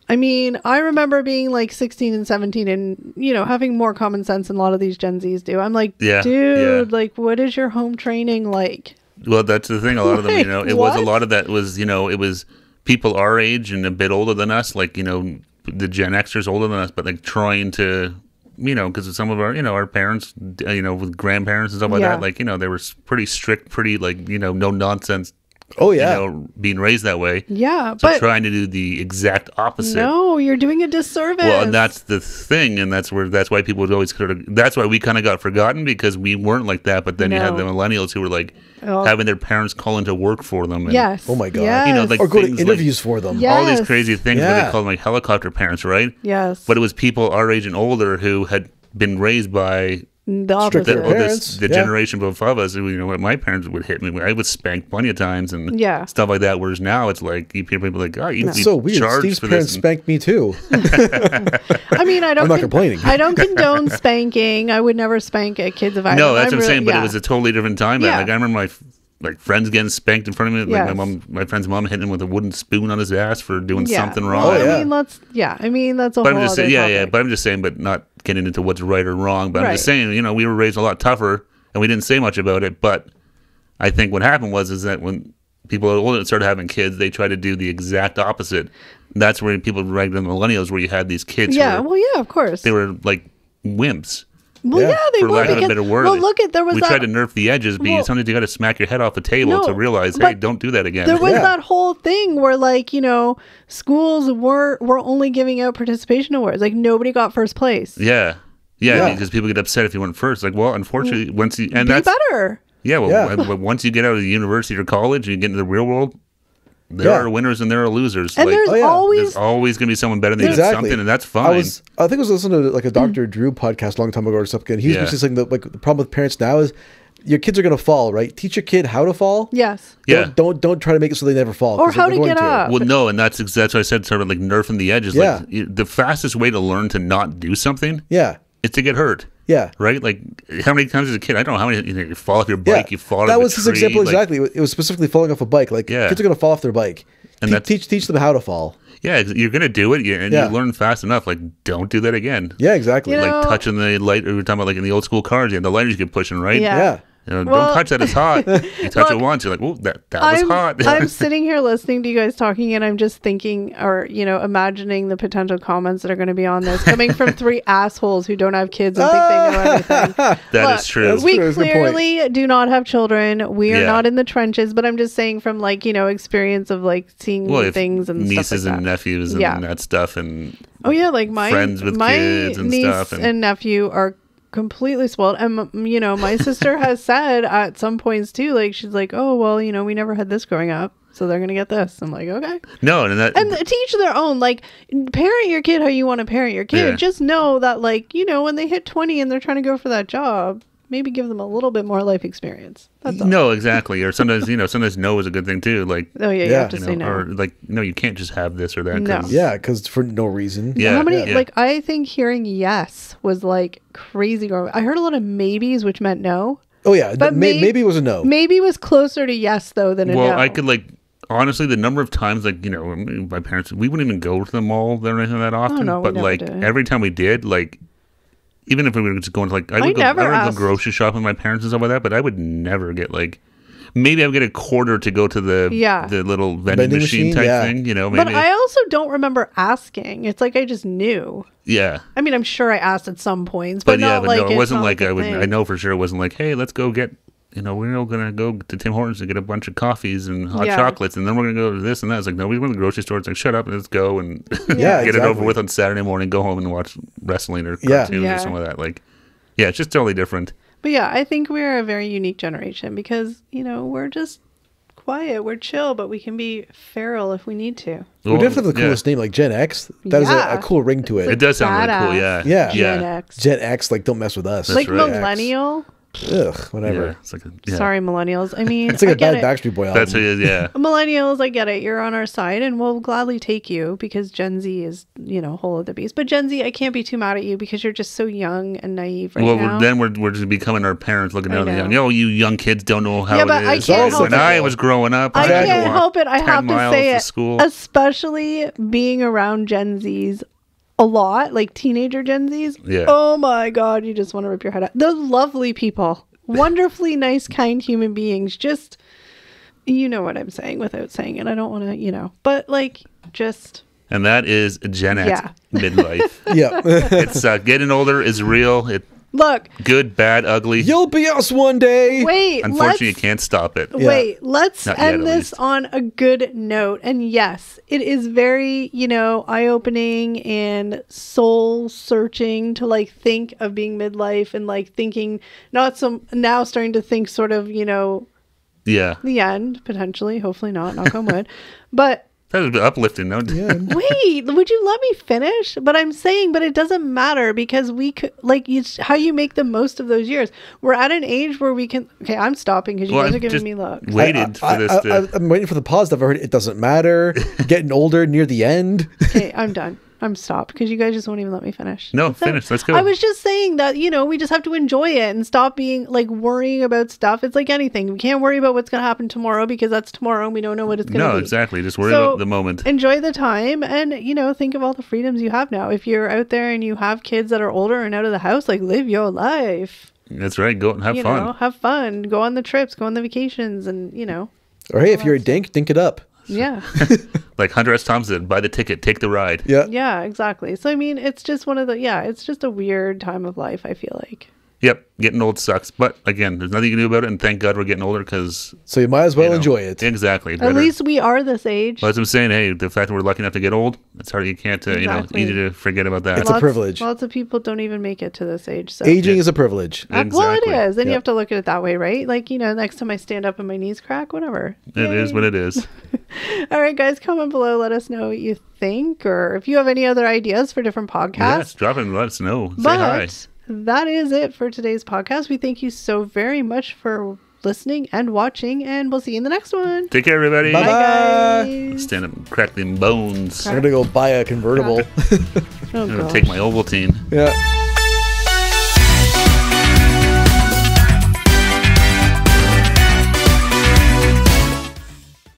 Speaker 1: I mean, I remember being like 16 and 17 and, you know, having more common sense than a lot of these Gen Zs do. I'm like, dude, like, what is your home training like?
Speaker 2: Well, that's the thing. A lot of them, you know, it was a lot of that was, you know, it was people our age and a bit older than us, like, you know, the Gen Xers older than us, but like trying to, you know, because some of our, you know, our parents, you know, with grandparents and stuff like that, like, you know, they were pretty strict, pretty like, you know, no nonsense. Oh yeah, you know, being raised that way.
Speaker 1: Yeah,
Speaker 2: so but trying to do the exact opposite.
Speaker 1: No, you're doing a disservice.
Speaker 2: Well, and that's the thing, and that's why people would always that's why we kind of got forgotten, because we weren't like that. But then you had the millennials who were like having their parents call into work for them. And,
Speaker 3: oh my god.
Speaker 1: Yes.
Speaker 2: You know, like
Speaker 3: or go to interviews for them.
Speaker 1: Yes.
Speaker 2: All these crazy things where they call them like helicopter parents, right?
Speaker 1: Yes.
Speaker 2: But it was people our age and older who had been raised by
Speaker 1: the opposite.
Speaker 2: The generation above us, my parents would hit me. I was spanked plenty of times and stuff like that. Whereas now it's like people are like, oh, you
Speaker 3: so weird. Steve's parents spanked me too.
Speaker 1: I mean, I'm
Speaker 3: not complaining.
Speaker 1: I don't condone spanking. I would never spank at kids if I.
Speaker 2: No, that's what I'm saying. But it was a totally different time. Yeah. Like I remember my friends getting spanked in front of me.
Speaker 1: Yes.
Speaker 2: Like my friend's mom hitting him with a wooden spoon on his ass for doing something wrong.
Speaker 1: Well, I mean, that's a whole other topic.
Speaker 2: But I'm just saying, but not getting into what's right or wrong. But I'm just saying, we were raised a lot tougher, and we didn't say much about it. But I think what happened is that when people older started having kids, they tried to do the exact opposite. That's where people ragged on the millennials, where you had these kids.
Speaker 1: Yeah, of course.
Speaker 2: They were like wimps.
Speaker 1: Well, they
Speaker 2: for
Speaker 1: were.
Speaker 2: lack of a better word.
Speaker 1: Well, look there was
Speaker 2: we tried to nerf the edges, but sometimes you got to smack your head off the table to realize, hey, don't do that again.
Speaker 1: There was that whole thing where, like, schools were only giving out participation awards. Like, nobody got first place.
Speaker 2: Yeah, because people get upset if you went first. Like, well, unfortunately, once you
Speaker 1: be better.
Speaker 2: Yeah, once you get out of university or college and you get into the real world, there are winners and there are losers.
Speaker 1: And there's always
Speaker 2: going to be someone better than you at something, and that's fine.
Speaker 3: I think I was listening to like a Dr. Drew podcast a long time ago or something, and he was basically saying that like the problem with parents now is your kids are going to fall, right? Teach your kid how to fall.
Speaker 1: Yes.
Speaker 3: Don't try to make it so they never fall.
Speaker 1: Or how to get up.
Speaker 2: Well, no, and that's what I said, sort of like nerfing the edges.
Speaker 3: Yeah.
Speaker 2: Like, the fastest way to learn to not do something is to get hurt.
Speaker 3: Yeah.
Speaker 2: Right? Like, how many times as a kid, I don't know how many, you fall off your bike, you fall out of a tree.
Speaker 3: That was his example exactly. It was specifically falling off a bike. Like, kids are going to fall off their bike. And teach them how to fall.
Speaker 2: Yeah, you're going to do it, and you learn fast enough. Like, don't do that again.
Speaker 3: Yeah, exactly.
Speaker 2: Like touching the light, we were talking about like in the old school cars, the lighters you get pushing, right?
Speaker 3: Yeah.
Speaker 2: Don't touch that, it's hot. You touch it once, you're like, oh, that was hot.
Speaker 1: I'm sitting here listening to you guys talking, and I'm just thinking, or, imagining the potential comments that are going to be on this, coming from three assholes who don't have kids and think they know everything.
Speaker 2: That is true.
Speaker 1: We clearly do not have children. We are not in the trenches, but I'm just saying from, like, experience of, like, seeing things and
Speaker 2: nieces
Speaker 1: stuff like
Speaker 2: and nephews and that stuff, and
Speaker 1: like
Speaker 2: friends with kids and
Speaker 1: niece
Speaker 2: stuff.
Speaker 1: And nephew are completely spoiled, and my sister has said at some points too, like, she's like, oh well, we never had this growing up, so they're gonna get this. I'm like, okay.
Speaker 2: And
Speaker 1: teach their own, like, parent your kid how you want to parent your kid. Just know that, like, when they hit 20 and they're trying to go for that job, maybe give them a little bit more life experience. That's all.
Speaker 2: No, exactly. Or sometimes, sometimes no is a good thing too. Like,
Speaker 1: you have to say no.
Speaker 2: Or like, no, you can't just have this or that.
Speaker 1: No.
Speaker 3: Because for no reason.
Speaker 1: Yeah. How many, like, I think hearing yes was like crazy. I heard a lot of maybes, which meant no.
Speaker 3: Oh yeah, but maybe was a no.
Speaker 1: Maybe was closer to yes though than a no.
Speaker 2: Well, I could, like, honestly, the number of times, like, my parents, we wouldn't even go to the mall or anything that often.
Speaker 1: Oh, no,
Speaker 2: but like
Speaker 1: did.
Speaker 2: Every time we did, like, even if we were just going to, like, I would go grocery shopping with my parents and stuff like that, but I would never get, like, maybe I would get a quarter to go to the little vending machine type thing, maybe.
Speaker 1: But I also don't remember asking. It's like I just knew.
Speaker 2: Yeah.
Speaker 1: I mean, I'm sure I asked at some points, but not like,
Speaker 2: no, it wasn't like I would.
Speaker 1: Thing.
Speaker 2: I know for sure it wasn't like, hey, let's go get. We're all gonna go to Tim Hortons and get a bunch of coffees and hot chocolates, and then we're gonna go to this and that. It's like, no, we went to the grocery store. It's like, shut up and let's go and get it over with on Saturday morning. Go home and watch wrestling or cartoons or something like that. Like, it's just totally different.
Speaker 1: But yeah, I think we're a very unique generation because we're just quiet, we're chill, but we can be feral if we need to.
Speaker 3: We're definitely the coolest name, like Gen X. That is a cool ring to it.
Speaker 2: It does sound really cool, yeah.
Speaker 1: Gen X.
Speaker 3: Gen X, like, don't mess with us.
Speaker 1: That's like right. Millennial.
Speaker 3: Ugh, whatever.
Speaker 2: It's like
Speaker 1: Sorry, millennials. I mean,
Speaker 3: it's like a bad Backstreet Boy album.
Speaker 2: That's what it is, yeah.
Speaker 1: Millennials, I get it. You're on our side, and we'll gladly take you because Gen Z is, whole of the beast. But Gen Z, I can't be too mad at you because you're just so young and naive right now.
Speaker 2: Well, then we're just becoming our parents looking down the young. You young kids don't know how it is.
Speaker 1: I can't help
Speaker 2: when I was growing up,
Speaker 1: I can't help it. I have to say it.
Speaker 2: School.
Speaker 1: Especially being around Gen Zs a lot, like teenager Gen Zs.
Speaker 2: Yeah.
Speaker 1: Oh my God, you just want to rip your head out. They're lovely people. Wonderfully nice, kind human beings. Just, you know what I'm saying without saying it. I don't want to, but like, just.
Speaker 2: And that is Gen X midlife.
Speaker 3: Yeah.
Speaker 2: It's getting older is real.
Speaker 1: Look.
Speaker 2: Good, bad, ugly.
Speaker 3: You'll be us one day.
Speaker 1: Wait.
Speaker 2: Unfortunately, you can't stop it.
Speaker 1: Wait, let's end this on a good note. And yes, it is very, eye-opening and soul-searching to, like, think of being midlife and, like, thinking, now starting to think sort of, the end, potentially. Hopefully not, knock on wood. But
Speaker 2: That was uplifting, no?
Speaker 3: Yeah.
Speaker 1: Wait, would you let me finish? But I'm saying, but it doesn't matter because we could, like, it's how you make the most of those years. We're at an age where we can. Okay, I'm stopping because you guys are giving me looks.
Speaker 2: Waited for this.
Speaker 3: I'm waiting for the pause. I've heard it doesn't matter. Getting older near the end.
Speaker 1: Okay, I'm done. I'm stopped because you guys just won't even let me finish.
Speaker 2: No, finish. Let's go.
Speaker 1: I was just saying that, we just have to enjoy it and stop being like worrying about stuff. It's like anything. We can't worry about what's going to happen tomorrow because that's tomorrow and we don't know what it's going to be.
Speaker 2: No, exactly. Just worry about the moment.
Speaker 1: Enjoy the time and, think of all the freedoms you have now. If you're out there and you have kids that are older and out of the house, like live your life.
Speaker 2: That's right. Go and have fun.
Speaker 1: Have fun. Go on the trips, go on the vacations and,
Speaker 3: Or hey, if you're a dink it up.
Speaker 1: Yeah.
Speaker 2: Like Hunter S. Thompson, buy the ticket, take the ride.
Speaker 3: Yeah.
Speaker 1: Yeah, exactly. So, it's just it's just a weird time of life, I feel like.
Speaker 2: Yep, getting old sucks. But again, there's nothing you can do about it. And thank God we're getting older because...
Speaker 3: So you might as well enjoy it.
Speaker 2: Exactly.
Speaker 1: At least we are this age.
Speaker 2: Well, as I'm saying, hey, the fact that we're lucky enough to get old, it's hard. You can't, easy to forget about that.
Speaker 3: It's a privilege.
Speaker 1: Lots of people don't even make it to this age. So.
Speaker 3: Aging is a privilege.
Speaker 2: Exactly.
Speaker 1: Well, it is. And you have to look at it that way, right? Like, next time I stand up and my knees crack, whatever.
Speaker 2: It is what it is.
Speaker 1: All right, guys, comment below. Let us know what you think. Or if you have any other ideas for different podcasts.
Speaker 2: Yes, drop it and let us know. Say hi.
Speaker 1: That is it for today's podcast. We thank you so very much for listening and watching, and we'll see you in the next one.
Speaker 2: Take care, everybody.
Speaker 3: Bye,
Speaker 1: guys.
Speaker 2: Stand up and crack them bones.
Speaker 3: I'm going to go buy a convertible.
Speaker 1: Oh,
Speaker 2: I'm going to take my Ovaltine.
Speaker 3: Yeah.